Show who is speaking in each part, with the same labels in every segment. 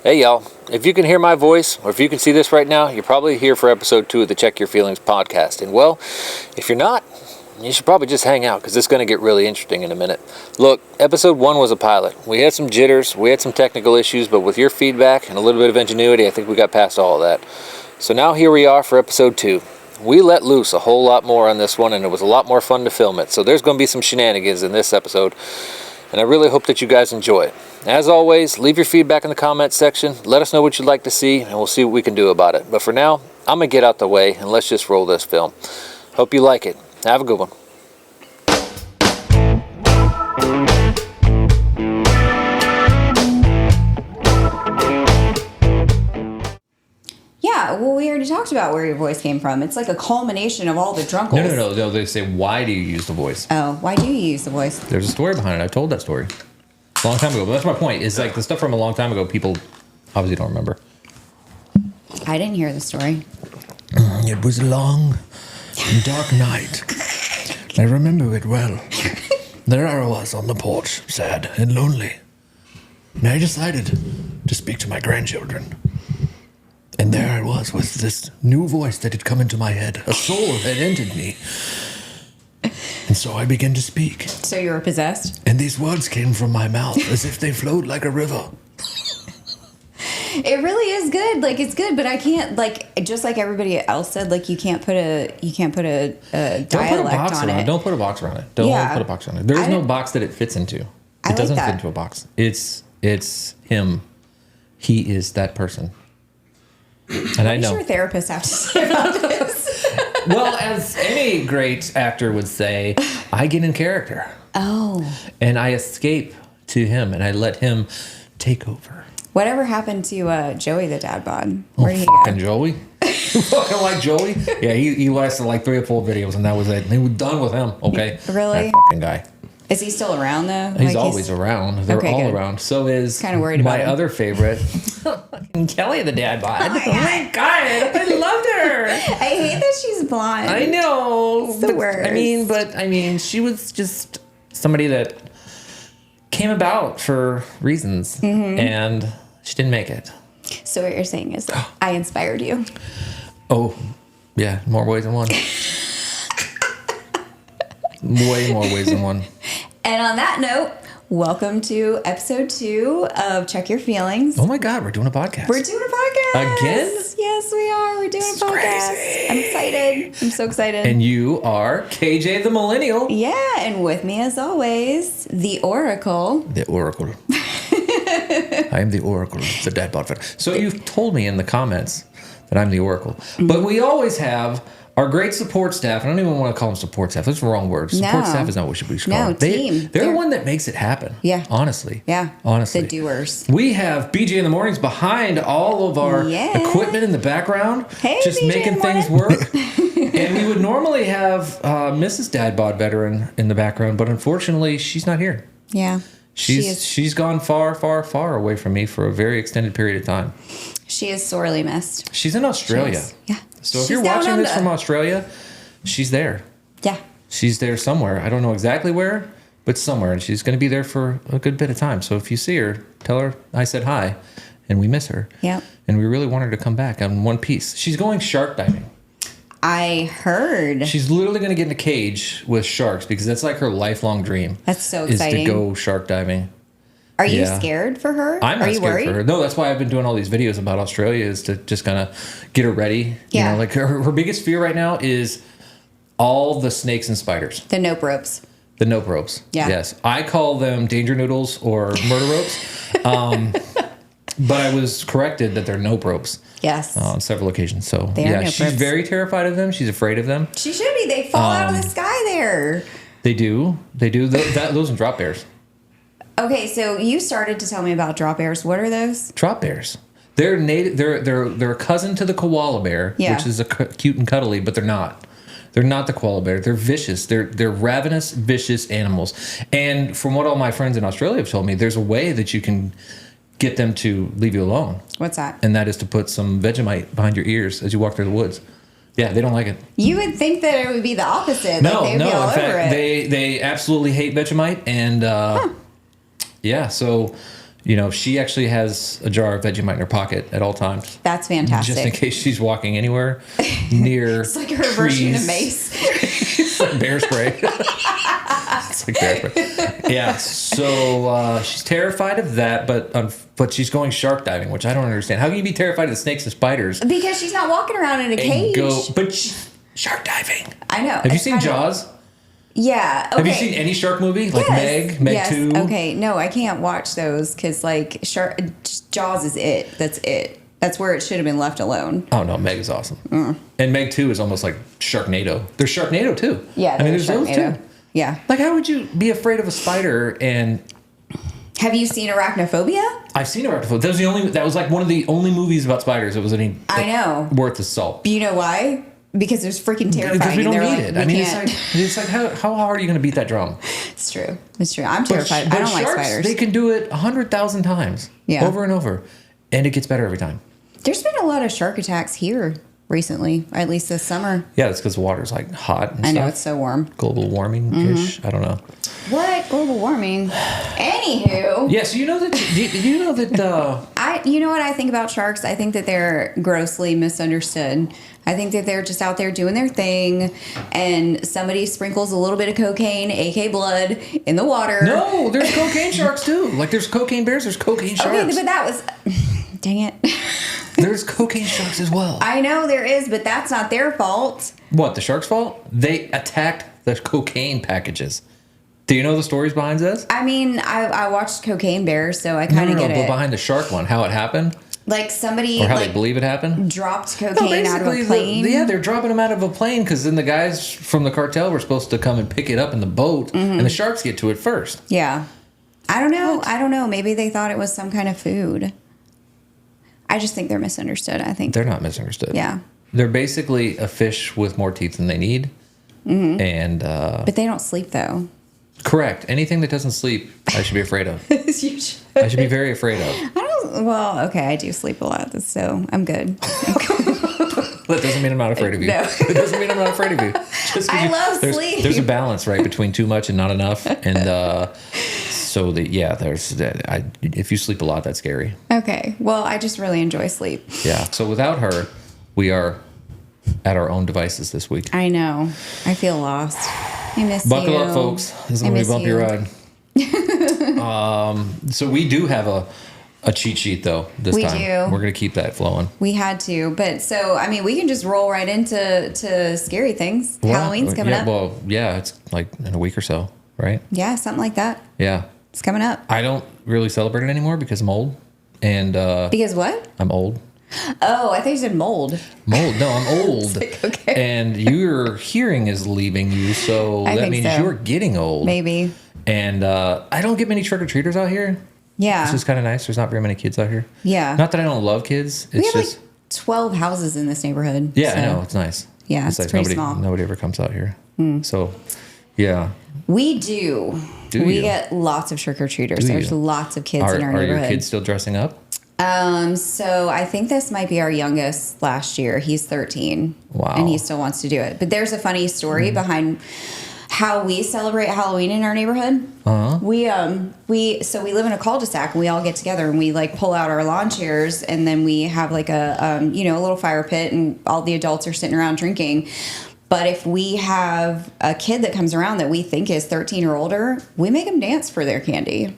Speaker 1: Hey y'all, if you can hear my voice, or if you can see this right now, you're probably here for episode 2 of the Check Your Feelings podcast. And well, if you're not, you should probably just hang out because it's going to get really interesting in a minute. Look, episode 1 was a pilot. We had some jitters, we had some technical issues, but with your feedback and a little bit of ingenuity, I think we got past all of that. So now here we are for episode 2. We let loose a whole lot more on this one, and it was a lot more fun to film it. So there's going to be some shenanigans in this episode, and I really hope that you guys enjoy it. As always, leave your feedback in the comments section. Let us know what you'd like to see, and we'll see what we can do about it. But for now, I'm going to get out the way, and let's just roll this film. Hope you like it. Have a good one.
Speaker 2: Yeah, well, we already talked about where your voice came from. It's like a culmination of all the drunkles.
Speaker 3: No. They say, why do you use the voice?
Speaker 2: Oh, why do you use the voice?
Speaker 3: There's a story behind it. I've told that story a long time ago. But that's my point. Is like the stuff from a long time ago, people obviously don't remember.
Speaker 2: I didn't hear the story.
Speaker 4: It was a long and dark night. I remember it well. There I was on the porch, sad and lonely. And I decided to speak to my grandchildren. And there I was with this new voice that had come into my head. A soul had entered me. And so I began to speak.
Speaker 2: So you were possessed?
Speaker 4: And these words came from my mouth as if they flowed like a river.
Speaker 2: It really is good. Like, it's good, but I can't, like, just like everybody else said, like, you can't put a dialect on it.
Speaker 3: Don't put a box around it. Don't put a box around it. There is no box that it fits into. It doesn't fit into a box. It's him. He is that person. And I know.
Speaker 2: What does your therapist have to say about this?
Speaker 3: Well, as any great actor would say, I get in character.
Speaker 2: Oh.
Speaker 3: And I escape to him, and I let him take over.
Speaker 2: Whatever happened to Joey the dad bod?
Speaker 3: Where did he go? Joey? Fucking like Joey? Yeah, he lasted like 3 or 4 videos, and that was it. They were done with him, okay?
Speaker 2: Really?
Speaker 3: That fucking guy.
Speaker 2: Is he still around, though?
Speaker 3: He's always around. They're all
Speaker 2: good.
Speaker 3: around. So is
Speaker 2: kind of worried about
Speaker 3: my other favorite, Kelly the dad bod.
Speaker 2: Oh my God.
Speaker 3: I loved her.
Speaker 2: I hate that she's blonde.
Speaker 3: I know.
Speaker 2: It's the worst.
Speaker 3: I mean, she was just somebody that came about for reasons, and she didn't make it.
Speaker 2: So what you're saying is that I inspired you.
Speaker 3: Oh, yeah, more ways than one. Way more ways than one.
Speaker 2: And on that note, welcome to episode 2 of Check Your Feelings.
Speaker 3: Oh my God, we're doing a podcast.
Speaker 2: We're doing a podcast.
Speaker 3: Again?
Speaker 2: Yes, we are. We're doing a podcast. Crazy. I'm excited. I'm so excited.
Speaker 3: And you are KJ the Millennial.
Speaker 2: Yeah, and with me as always, the Oracle.
Speaker 4: The Oracle. I am the Oracle, the dad bod.
Speaker 3: So you've told me in the comments that I'm the Oracle. But we always have our great support staff. I don't even want to call them support staff. That's the wrong word. Support staff is not what we should call them.
Speaker 2: Team.
Speaker 3: They're the one that makes it happen.
Speaker 2: Yeah.
Speaker 3: Honestly.
Speaker 2: Yeah.
Speaker 3: Honestly.
Speaker 2: The doers.
Speaker 3: We have BJ in the mornings behind all of our equipment in the background.
Speaker 2: Hey,
Speaker 3: just
Speaker 2: BJ
Speaker 3: making things work. And we would normally have Mrs. Dad Bod Veteran in the background, but unfortunately she's not here.
Speaker 2: Yeah.
Speaker 3: She's gone far, far, far away from me for a very extended period of time.
Speaker 2: She is sorely missed.
Speaker 3: She's in Australia.
Speaker 2: Yeah.
Speaker 3: So if you're watching this from Australia, she's there.
Speaker 2: Yeah.
Speaker 3: She's there somewhere. I don't know exactly where, but somewhere. And she's going to be there for a good bit of time. So if you see her, tell her I said hi and we miss her.
Speaker 2: Yeah.
Speaker 3: And we really want her to come back on one piece. She's going shark diving.
Speaker 2: I heard.
Speaker 3: She's literally going to get in a cage with sharks because that's like her lifelong dream.
Speaker 2: That's so exciting.
Speaker 3: Is to go shark diving.
Speaker 2: Are you scared for her?
Speaker 3: I'm not
Speaker 2: Are you
Speaker 3: scared
Speaker 2: worried?
Speaker 3: for her. No, that's why I've been doing all these videos about Australia is to just kind of get her ready.
Speaker 2: Yeah.
Speaker 3: You know, like her biggest fear right now is all the snakes and spiders.
Speaker 2: The nope ropes.
Speaker 3: The nope ropes.
Speaker 2: Yeah.
Speaker 3: Yes. I call them danger noodles or murder ropes. But I was corrected that they're nope ropes.
Speaker 2: Yes.
Speaker 3: On several occasions. So,
Speaker 2: they are nope
Speaker 3: she's
Speaker 2: ropes.
Speaker 3: Very terrified of them. She's afraid of them.
Speaker 2: She should be. They fall out of the sky there.
Speaker 3: They do. Those and drop bears.
Speaker 2: Okay, so you started to tell me about drop bears. What are those?
Speaker 3: Drop bears. They're native. They're a cousin to the koala bear, which is cute and cuddly, but they're not. They're not the koala bear. They're vicious. They're ravenous, vicious animals. And from what all my friends in Australia have told me, there's a way that you can get them to leave you alone.
Speaker 2: What's that?
Speaker 3: And that is to put some Vegemite behind your ears as you walk through the woods. Yeah, they don't like it.
Speaker 2: You would think that it would be the opposite.
Speaker 3: No,
Speaker 2: like they'd be all over it.
Speaker 3: they absolutely hate Vegemite, and yeah, so She actually has a jar of Vegemite in her pocket at all times.
Speaker 2: That's fantastic.
Speaker 3: Just in case she's walking anywhere near
Speaker 2: It's like her version of mace.
Speaker 3: It's like bear spray. It's like bear spray. Yeah, so she's terrified of that, but she's going shark diving, which I don't understand. How can you be terrified of snakes and spiders?
Speaker 2: Because she's not walking around in a cage.
Speaker 3: Shark diving.
Speaker 2: I know.
Speaker 3: Have you seen Jaws?
Speaker 2: Yeah. Okay.
Speaker 3: Have you seen any shark movie? Like
Speaker 2: yes.
Speaker 3: Meg 2?
Speaker 2: Okay. No, I can't watch those because Jaws is it. That's it. That's where it should have been left alone.
Speaker 3: Oh no, Meg is awesome. And Meg 2 is almost like Sharknado. There's Sharknado too.
Speaker 2: Yeah,
Speaker 3: there's those too.
Speaker 2: Yeah.
Speaker 3: Like, how would you be afraid of a spider? And
Speaker 2: have you seen Arachnophobia?
Speaker 3: I've seen Arachnophobia. That was like one of the only movies about spiders that was
Speaker 2: I know.
Speaker 3: worth the salt.
Speaker 2: You know why? Because it's freaking terrifying.
Speaker 3: Because we don't need it. I mean,
Speaker 2: can't.
Speaker 3: it's like how hard are you going to beat that drum?
Speaker 2: It's true. I'm terrified. I don't like spiders.
Speaker 3: They can do it 100,000 times.
Speaker 2: Yeah.
Speaker 3: Over and over. And it gets better every time.
Speaker 2: There's been a lot of shark attacks here recently, or at least this summer.
Speaker 3: Yeah, it's because the water's like hot and
Speaker 2: I know,
Speaker 3: stuff.
Speaker 2: it's so warm.
Speaker 3: Global warming-ish. I don't know.
Speaker 2: What? Global warming. Anywho.
Speaker 3: Yeah, so you know that...
Speaker 2: You know what I think about sharks? I think that they're grossly misunderstood. I think that they're just out there doing their thing, and somebody sprinkles a little bit of cocaine, AK blood, in the water.
Speaker 3: No, there's cocaine sharks too. Like there's cocaine bears, there's cocaine sharks.
Speaker 2: Okay, but that was... Dang it.
Speaker 3: There's cocaine sharks as well.
Speaker 2: I know there is, but that's not their fault.
Speaker 3: What, the sharks' fault? They attacked the cocaine packages. Do you know the stories behind this?
Speaker 2: I mean, I watched Cocaine Bears, so I kind of get it.
Speaker 3: But behind the shark one, how it happened?
Speaker 2: Like somebody...
Speaker 3: Or how they believe it happened?
Speaker 2: Dropped cocaine out of a plane?
Speaker 3: They're dropping them out of a plane because then the guys from the cartel were supposed to come and pick it up in the boat, and the sharks get to it first.
Speaker 2: Yeah. I don't know. What? I don't know. Maybe they thought it was some kind of food. I just think they're misunderstood, I think.
Speaker 3: They're not misunderstood.
Speaker 2: Yeah.
Speaker 3: They're basically a fish with more teeth than they need. And
Speaker 2: but they don't sleep, though.
Speaker 3: Correct. Anything that doesn't sleep, I should be afraid of.
Speaker 2: You should.
Speaker 3: I should be very afraid of.
Speaker 2: Well, okay, I do sleep a lot, so I'm good.
Speaker 3: That doesn't mean I'm not afraid of you.
Speaker 2: No.
Speaker 3: It doesn't mean I'm not afraid of you.
Speaker 2: I love sleep.
Speaker 3: There's a balance, right, between too much and not enough. And if you sleep a lot, that's scary.
Speaker 2: Okay. Well, I just really enjoy sleep.
Speaker 3: Yeah. So without her, we are at our own devices this week.
Speaker 2: I know. I feel lost. I miss
Speaker 3: Buckle
Speaker 2: you.
Speaker 3: up, folks. This is going to be a bumpy ride. So we do have a cheat sheet, though, this time.
Speaker 2: We do.
Speaker 3: We're going to keep that flowing.
Speaker 2: We had to. But so, I mean, we can just roll right into scary things. Halloween's coming up.
Speaker 3: Well, yeah, it's like in a week or so, right?
Speaker 2: Yeah, something like that.
Speaker 3: Yeah.
Speaker 2: It's coming up.
Speaker 3: I don't really celebrate it anymore because I'm old. And
Speaker 2: because what?
Speaker 3: I'm old.
Speaker 2: Oh, I thought you said mold.
Speaker 3: Mold? No, I'm old.
Speaker 2: Like, okay.
Speaker 3: And your hearing is leaving you, so that means you're getting old.
Speaker 2: Maybe.
Speaker 3: And I don't get many trick-or-treaters out here.
Speaker 2: Yeah.
Speaker 3: It's just kind of nice. There's not very many kids out here.
Speaker 2: Yeah.
Speaker 3: Not that I don't love kids. It's
Speaker 2: we have
Speaker 3: just...
Speaker 2: like 12 houses in this neighborhood.
Speaker 3: Yeah, so. I know. It's nice.
Speaker 2: Yeah, it's
Speaker 3: nice.
Speaker 2: pretty small.
Speaker 3: Nobody ever comes out here. So, yeah.
Speaker 2: We do. We get lots of trick-or-treaters. There's lots of kids in our neighborhood.
Speaker 3: Are your kids still dressing up?
Speaker 2: So I think this might be our youngest last year. He's 13.
Speaker 3: Wow.
Speaker 2: And he still wants to do it. But there's a funny story behind how we celebrate Halloween in our neighborhood.
Speaker 3: Uh-huh.
Speaker 2: We live in a cul-de-sac, and we all get together and we like pull out our lawn chairs, and then we have like a little fire pit, and all the adults are sitting around drinking. But if we have a kid that comes around that we think is 13 or older, we make them dance for their candy.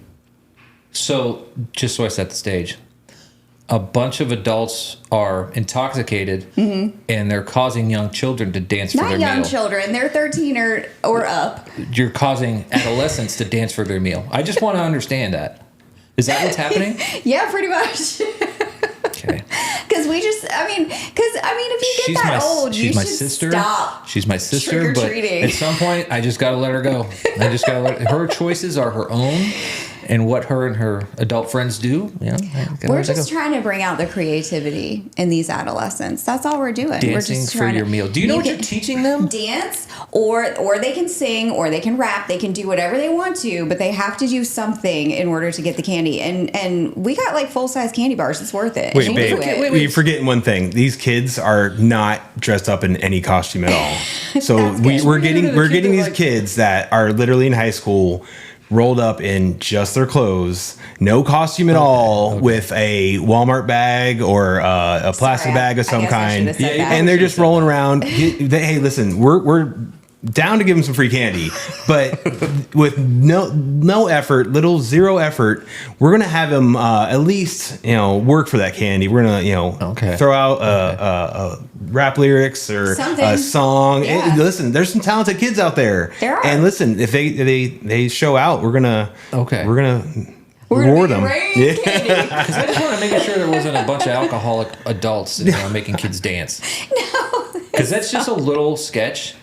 Speaker 3: So, just so I set the stage, a bunch of adults are intoxicated, and they're causing young children to dance for their meal.
Speaker 2: Not young children. They're 13 or up.
Speaker 3: You're causing adolescents to dance for their meal. I just want to understand that. Is that what's happening?
Speaker 2: Yeah, pretty much.
Speaker 3: Okay.
Speaker 2: Because if you get that old, you should stop.
Speaker 3: She's my sister, but at some point, I just got to let her go. Her choices are her own. And what her and her adult friends do,
Speaker 2: we're just trying to bring out the creativity in these adolescents. That's all we're doing.
Speaker 3: Dancing
Speaker 2: we're just
Speaker 3: for your meal. Do you know what you're teaching them?
Speaker 2: Dance, or they can sing, or they can rap. They can do whatever they want to, but they have to do something in order to get the candy. And we got like full size candy bars. It's worth it.
Speaker 5: Wait, babe, you're forgetting one thing. These kids are not dressed up in any costume at all. So we're getting these kids that are literally in high school, rolled up in just their clothes, no costume at all, with a Walmart bag or a plastic bag of some kind, and they're just rolling around. Hey, listen, we're down to give them some free candy, but with no effort, zero effort, we're gonna have them at least work for that candy. We're gonna throw out rap lyrics or
Speaker 2: something.
Speaker 5: A song.
Speaker 2: Yeah.
Speaker 5: And listen, there's some talented kids out there.
Speaker 2: There are.
Speaker 5: And listen, if they show out, we're gonna reward them.
Speaker 2: Yeah.
Speaker 3: Because I just want to make sure there wasn't a bunch of alcoholic adults making kids dance. No. Because that's just a little sketch.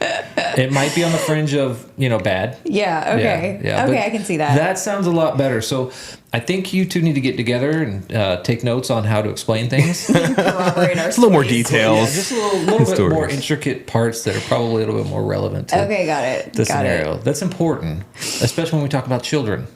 Speaker 3: It might be on the fringe of, bad.
Speaker 2: Yeah, okay.
Speaker 3: Yeah,
Speaker 2: okay, I can see that.
Speaker 3: That sounds a lot better. So I think you two need to get together and take notes on how to explain things.
Speaker 2: Corroborate our
Speaker 5: It's a little more
Speaker 2: stories.
Speaker 5: details.
Speaker 3: Yeah, just a little bit more intricate parts that are probably a little bit more relevant to
Speaker 2: Okay, got it.
Speaker 3: the
Speaker 2: Got
Speaker 3: scenario.
Speaker 2: it.
Speaker 3: That's important, especially when we talk about children.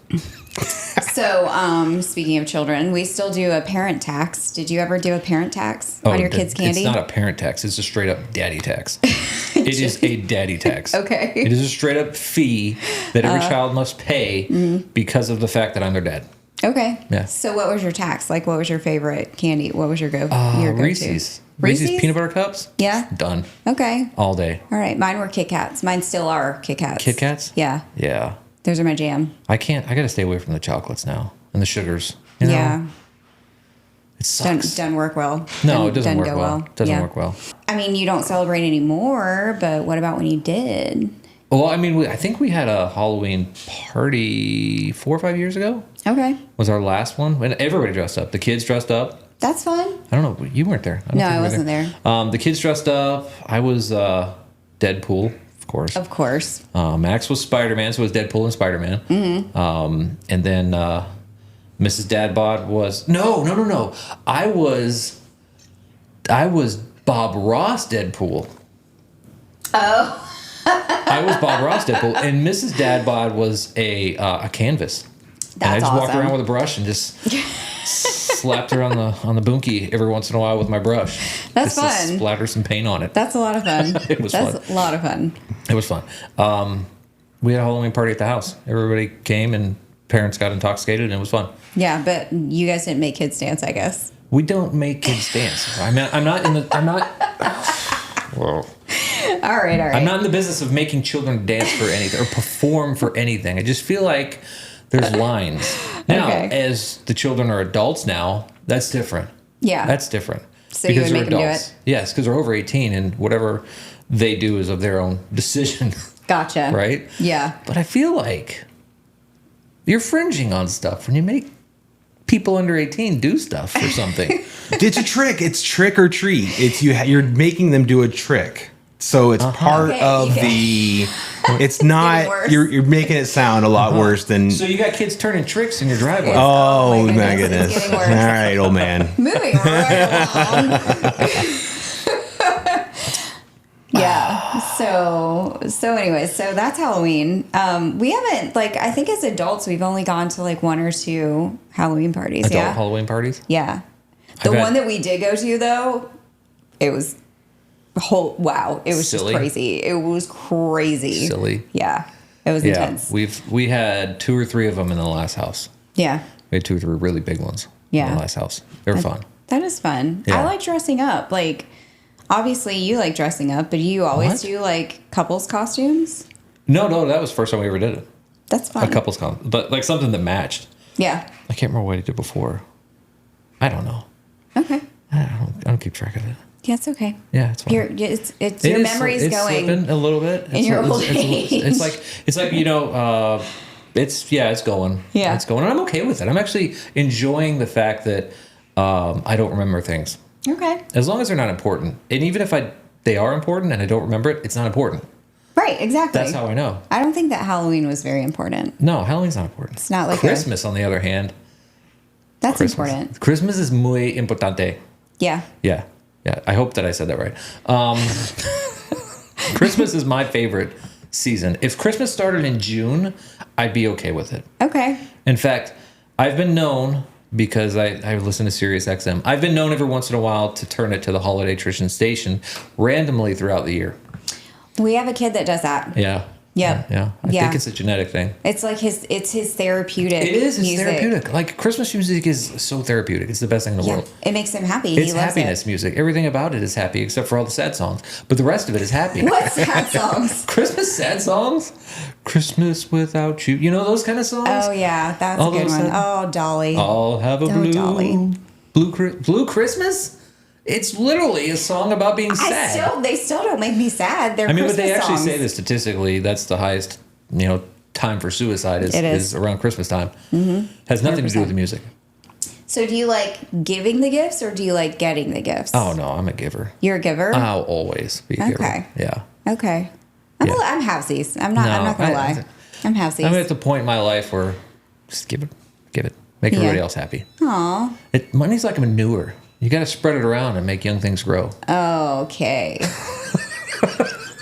Speaker 2: So, speaking of children, we still do a parent tax. Did you ever do a parent tax on your kids' candy?
Speaker 3: It's not a parent tax. It's a straight up daddy tax. It is a daddy tax.
Speaker 2: Okay.
Speaker 3: It is a straight up fee that every child must pay because of the fact that I'm their dad.
Speaker 2: Okay.
Speaker 3: Yeah.
Speaker 2: So, what was your tax? Like, what was your favorite candy? What was your go-to?
Speaker 3: Reese's. Reese's peanut butter cups?
Speaker 2: Yeah.
Speaker 3: Done.
Speaker 2: Okay.
Speaker 3: All day.
Speaker 2: All right. Mine were Kit Kats. Mine still are Kit Kats.
Speaker 3: Kit Kats?
Speaker 2: Yeah.
Speaker 3: Yeah.
Speaker 2: Those are my jam.
Speaker 3: I gotta stay away from the chocolates now and the sugars. You know?
Speaker 2: Yeah.
Speaker 3: It sucks.
Speaker 2: Doesn't work well.
Speaker 3: No, it doesn't work
Speaker 2: go
Speaker 3: well. Doesn't work well.
Speaker 2: I mean, you don't celebrate anymore, but what about when you did?
Speaker 3: Well, I mean, I think we had a Halloween party 4 or 5 years ago.
Speaker 2: Okay.
Speaker 3: Was our last one. And everybody dressed up. The kids dressed up.
Speaker 2: That's fun.
Speaker 3: I don't know. You weren't there.
Speaker 2: No, I wasn't there.
Speaker 3: The kids dressed up. I was Deadpool, of course.
Speaker 2: Of course.
Speaker 3: Max was Spider-Man, so it was Deadpool and Spider-Man. Mm-hmm. And then Mrs. Dadbod was... No. I was Bob Ross Deadpool.
Speaker 2: Oh.
Speaker 3: I was Bob Ross Deadpool, and Mrs. Dadbod was a canvas.
Speaker 2: That's
Speaker 3: and I just walked
Speaker 2: awesome.
Speaker 3: around with a brush and just slapped her on the bunkie every once in a while with my brush.
Speaker 2: That's
Speaker 3: just to
Speaker 2: fun.
Speaker 3: splatter some paint on it.
Speaker 2: That's a lot of fun.
Speaker 3: It was
Speaker 2: That's a lot of fun.
Speaker 3: It was fun. We had a Halloween party at the house. Everybody came and parents got intoxicated, and it was fun.
Speaker 2: Yeah, but you guys didn't make kids dance, I guess.
Speaker 3: We don't make kids dance. I'm not. Well,
Speaker 2: All right.
Speaker 3: I'm not in the business of making children dance for anything or perform for anything. I just feel like there's lines. Now, as the children are adults now, that's different.
Speaker 2: Yeah.
Speaker 3: That's different.
Speaker 2: So you would make them do it?
Speaker 3: Yes, because they're over 18 and whatever they do is of their own decision.
Speaker 2: Gotcha.
Speaker 3: Right?
Speaker 2: Yeah.
Speaker 3: But I feel like you're fringing on stuff when you make people under 18 do stuff or something.
Speaker 5: It's a trick. It's trick or treat. It's you're making them do a trick. So it's part of the. It's not. You're making it sound a lot worse than.
Speaker 3: So you got kids turning tricks in your driveway.
Speaker 5: Oh my
Speaker 2: goodness.
Speaker 5: goodness!
Speaker 2: It's
Speaker 5: All
Speaker 2: getting worse.
Speaker 5: right, old man.
Speaker 2: Moving right along. Yeah. So anyways, so that's Halloween. We haven't, I think as adults, we've only gone to one or two Halloween parties.
Speaker 3: Adult Halloween parties?
Speaker 2: Yeah. The one that we did go to, though, it was wow. It was
Speaker 3: Silly.
Speaker 2: just crazy. It was crazy.
Speaker 3: Silly.
Speaker 2: Yeah. It was intense.
Speaker 3: We had 2 or 3 of them in the last house.
Speaker 2: Yeah.
Speaker 3: We had 2 or 3 really big ones
Speaker 2: Yeah.
Speaker 3: in the last house. They were fun.
Speaker 2: That is fun.
Speaker 3: Yeah.
Speaker 2: I like dressing up. Obviously you like dressing up, but you always do couples costumes?
Speaker 3: No, that was the first time we ever did it.
Speaker 2: That's fun.
Speaker 3: A couple's costume. But something that matched.
Speaker 2: Yeah.
Speaker 3: I can't remember what I did before. I don't know.
Speaker 2: Okay.
Speaker 3: I don't keep track of it.
Speaker 2: Yeah, it's okay.
Speaker 3: Yeah, it's fine.
Speaker 2: Your memory's
Speaker 3: it's
Speaker 2: going
Speaker 3: slipping a little bit.
Speaker 2: in your old age.
Speaker 3: It's like it's going.
Speaker 2: Yeah.
Speaker 3: It's going. And I'm okay with it. I'm actually enjoying the fact that I don't remember things.
Speaker 2: Okay.
Speaker 3: As long as they're not important. And even if they are important and I don't remember it, it's not important.
Speaker 2: Right, exactly.
Speaker 3: That's how I know.
Speaker 2: I don't think that Halloween was very important.
Speaker 3: No, Halloween's not important.
Speaker 2: It's not like
Speaker 3: Christmas, on the other hand.
Speaker 2: That's
Speaker 3: Christmas.
Speaker 2: important.
Speaker 3: Christmas is muy importante.
Speaker 2: Yeah.
Speaker 3: Yeah. I hope that I said that right. Christmas is my favorite season. If Christmas started in June, I'd be okay with it.
Speaker 2: Okay.
Speaker 3: In fact, I've been known, because I listen to Sirius XM, I've been known every once in a while to turn it to the holiday tradition station randomly throughout the year.
Speaker 2: We have a kid that does that.
Speaker 3: Yeah.
Speaker 2: Yep.
Speaker 3: Yeah. I think it's a genetic thing.
Speaker 2: It's like it's his therapeutic.
Speaker 3: It is. It's
Speaker 2: music.
Speaker 3: therapeutic. Like Christmas music is so therapeutic. It's the best thing in the world.
Speaker 2: It makes him happy.
Speaker 3: It's
Speaker 2: he loves
Speaker 3: happiness music. Everything about it is happy except for all the sad songs. But the rest of it is happy.
Speaker 2: What sad songs?
Speaker 3: Christmas sad songs? Christmas without you. You know those kind of songs?
Speaker 2: Oh yeah, that's a good one. Oh, Dolly.
Speaker 3: I'll have a blue Christmas? It's literally a song about being sad.
Speaker 2: They still don't make me sad. They're
Speaker 3: but
Speaker 2: Christmas
Speaker 3: they actually
Speaker 2: songs.
Speaker 3: say that statistically, that's the highest, time for suicide is around Christmas time. Mm-hmm. Has nothing 100%. To do with the music.
Speaker 2: So do you like giving the gifts or do you like getting the gifts?
Speaker 3: Oh no, I'm a giver.
Speaker 2: You're a giver?
Speaker 3: I'll always be a giver. Okay. Yeah.
Speaker 2: Okay. I'm halfsies. I'm not gonna lie. I'm halfsies.
Speaker 3: I'm at the point in my life where just give it. Make everybody else happy.
Speaker 2: Aw.
Speaker 3: Money's like a manure. You got to spread it around and make young things grow.
Speaker 2: Okay.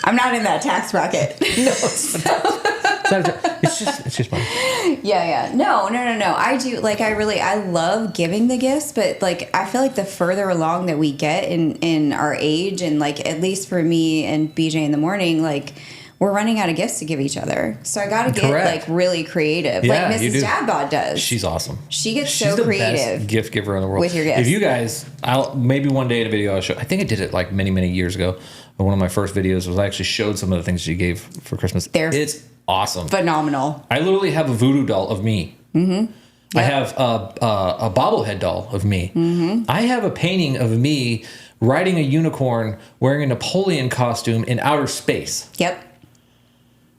Speaker 2: I'm not in that tax bracket.
Speaker 3: It's just money.
Speaker 2: Yeah. No. I do I love giving the gifts, but I feel like the further along that we get in our age, and at least for me and BJ in the morning, we're running out of gifts to give each other. So I got to get really creative, like Mrs. Dadbod does.
Speaker 3: She's awesome.
Speaker 2: She's so creative.
Speaker 3: Best gift giver in the world
Speaker 2: with your gifts.
Speaker 3: If you guys, maybe one day in a video I'll show. I think I did it many years ago. One of my first videos was I actually showed some of the things she gave for Christmas. It's awesome,
Speaker 2: phenomenal.
Speaker 3: I literally have a voodoo doll of me. Mm-hmm. Yep. I have a bobblehead doll of me. Mm-hmm. I have a painting of me riding a unicorn wearing a Napoleon costume in outer space.
Speaker 2: Yep.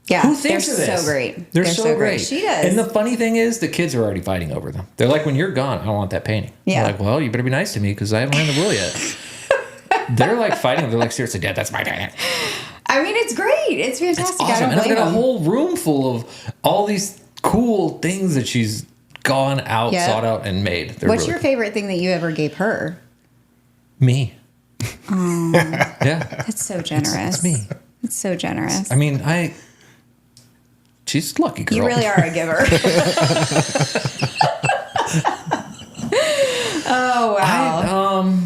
Speaker 2: Yeah,
Speaker 3: who thinks of this?
Speaker 2: They're so great.
Speaker 3: They're so great.
Speaker 2: She does.
Speaker 3: And the funny thing is, the kids are already fighting over them. They're like, when you're gone, I don't want that painting.
Speaker 2: Yeah.
Speaker 3: I'm like, well, you better be nice to me because I haven't ran the rule yet. They're fighting. They're like, seriously, Dad, that's my painting.
Speaker 2: I mean, it's great. It's fantastic.
Speaker 3: It's awesome. And I've got a whole room full of all these cool things that she's gone out, sought out, and made.
Speaker 2: What's your favorite thing that you ever gave her?
Speaker 3: Me.
Speaker 2: Oh,
Speaker 3: yeah.
Speaker 2: That's so generous.
Speaker 3: It's me.
Speaker 2: It's so generous.
Speaker 3: I mean, she's a lucky girl.
Speaker 2: You really are a giver. Oh, wow.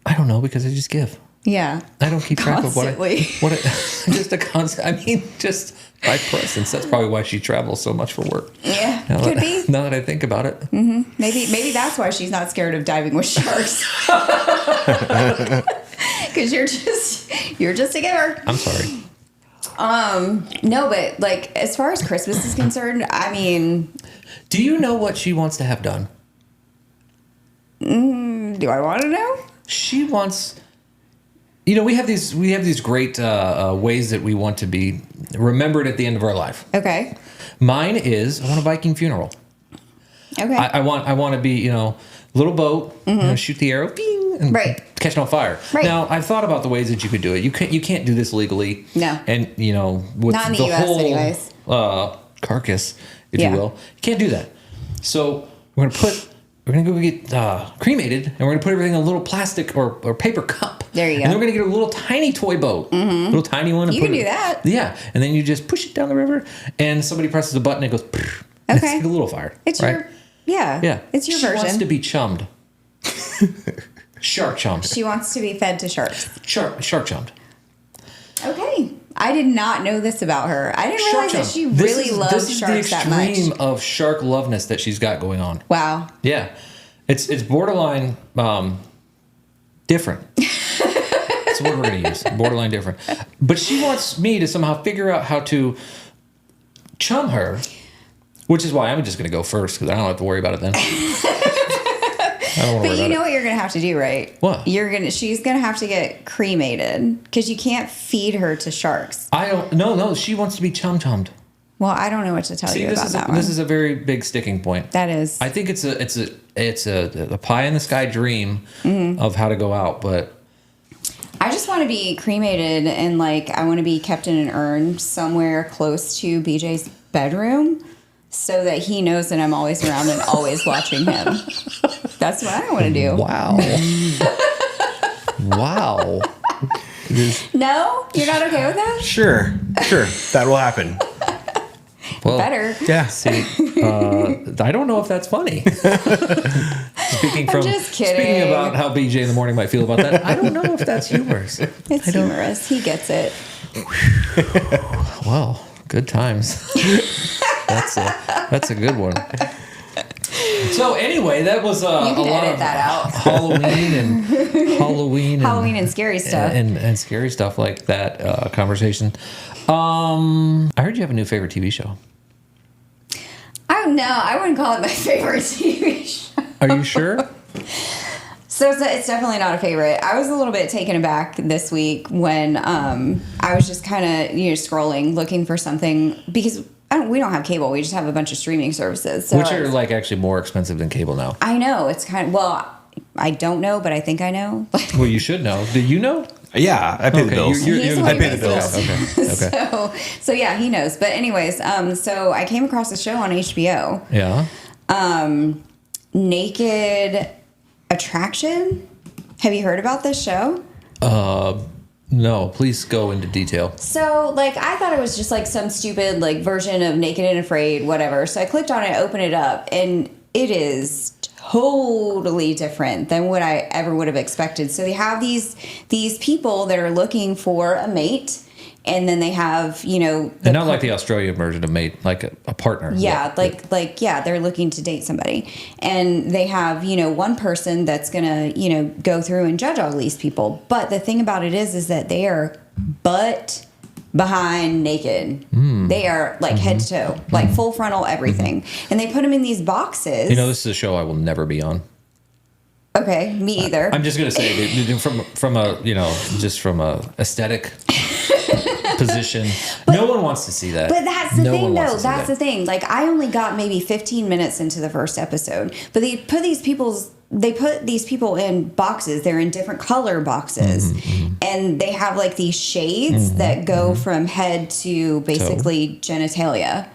Speaker 3: I don't know because I just give.
Speaker 2: Yeah.
Speaker 3: I don't keep track of just a constant. I mean, just by presence. That's probably why she travels so much for work.
Speaker 2: Yeah, could be.
Speaker 3: Now that I think about it.
Speaker 2: Mm-hmm. Maybe that's why she's not scared of diving with sharks. Because you're just a giver.
Speaker 3: I'm sorry.
Speaker 2: No, but as far as Christmas is concerned, I mean,
Speaker 3: do you know what she wants to have done?
Speaker 2: Do I want to know?
Speaker 3: She wants. We have these great ways that we want to be remembered at the end of our life.
Speaker 2: Okay.
Speaker 3: Mine is I want a Viking funeral.
Speaker 2: Okay.
Speaker 3: I want to be little boat, shoot the arrow, bing, and catch on fire. Right. Now I've thought about the ways that you could do it. You can't do this legally.
Speaker 2: No.
Speaker 3: And with
Speaker 2: not in the US
Speaker 3: whole
Speaker 2: anyways.
Speaker 3: Carcass, if you will, you can't do that. So we're gonna go get cremated, and we're gonna put everything in a little plastic or paper cup.
Speaker 2: There you go.
Speaker 3: And then we're gonna get a little tiny toy boat, little tiny one.
Speaker 2: You can do that.
Speaker 3: Yeah, and then you just push it down the river, and somebody presses a button, and it goes. Okay. It's like a little fire.
Speaker 2: It's right? Yeah. It's your version.
Speaker 3: She wants to be chummed. Shark chummed.
Speaker 2: She wants to be fed to sharks.
Speaker 3: Shark chummed.
Speaker 2: Okay. I did not know this about her. I didn't realize that she really loves sharks that much.
Speaker 3: This is the extreme of shark loveness that she's got going on.
Speaker 2: Wow.
Speaker 3: Yeah. It's borderline different. That's what we're going to use. Borderline different. But she wants me to somehow figure out how to chum her, which is why I'm just going to go first because I don't have to worry about it then.
Speaker 2: But you know what you're going to have to do, right?
Speaker 3: What?
Speaker 2: She's going to have to get cremated because you can't feed her to sharks.
Speaker 3: No, she wants to be chummed.
Speaker 2: Well, I don't know what to tell you about that one.
Speaker 3: This is a very big sticking point.
Speaker 2: That is.
Speaker 3: I think it's a pie in the sky dream of how to go out, but
Speaker 2: I just want to be cremated and I want to be kept in an urn somewhere close to BJ's bedroom so that he knows that I'm always around and always watching him. That's what I want to do.
Speaker 3: Wow. Wow.
Speaker 2: No? You're not okay with that?
Speaker 5: Sure. That will happen.
Speaker 3: Well,
Speaker 2: better.
Speaker 5: Yeah.
Speaker 3: See, I don't know if that's funny. Speaking about how BJ in the morning might feel about that, I don't know if that's humorous.
Speaker 2: It's humorous. He gets it.
Speaker 3: Well, good times. That's a good one. So anyway, that was
Speaker 2: you can
Speaker 3: a lot
Speaker 2: edit
Speaker 3: of
Speaker 2: that out.
Speaker 3: Halloween
Speaker 2: and scary stuff
Speaker 3: and scary stuff like that conversation. I heard you have a new favorite TV show.
Speaker 2: I wouldn't call it my favorite TV show.
Speaker 3: Are you sure?
Speaker 2: So it's definitely not a favorite. I was a little bit taken aback this week when I was just kind of scrolling, looking for something because we don't have cable. We just have a bunch of streaming services,
Speaker 3: which are like actually more expensive than cable now.
Speaker 2: I know it's I don't know, but I think I know.
Speaker 3: Well, you should know. Do you know?
Speaker 5: Yeah, I pay the bills.
Speaker 3: I
Speaker 5: pay the bills.
Speaker 3: Okay.
Speaker 2: So yeah, he knows. But anyways, so I came across a show on HBO.
Speaker 3: Yeah.
Speaker 2: Naked Attraction. Have you heard about this show?
Speaker 3: No, please go into detail.
Speaker 2: So, I thought it was just some stupid version of Naked and Afraid, whatever. So I clicked on it, opened it up, and it is totally different than what I ever would have expected. So they have these people that are looking for a mate, and then they have
Speaker 3: and not like the Australian version of mate, like a partner.
Speaker 2: Yeah, they're looking to date somebody, and they have one person that's gonna go through and judge all these people. But the thing about it is that they are butt behind naked. They are head to toe, full frontal everything, and they put them in these boxes.
Speaker 3: This is a show I will never be on.
Speaker 2: Okay, me either.
Speaker 3: I'm just gonna say from a aesthetic position, no one wants to see that.
Speaker 2: But that's the thing, though. That's the thing. I only got maybe 15 minutes into the first episode, but they put these people in boxes. They're in different color boxes, and they have these shades that go from head to basically genitalia,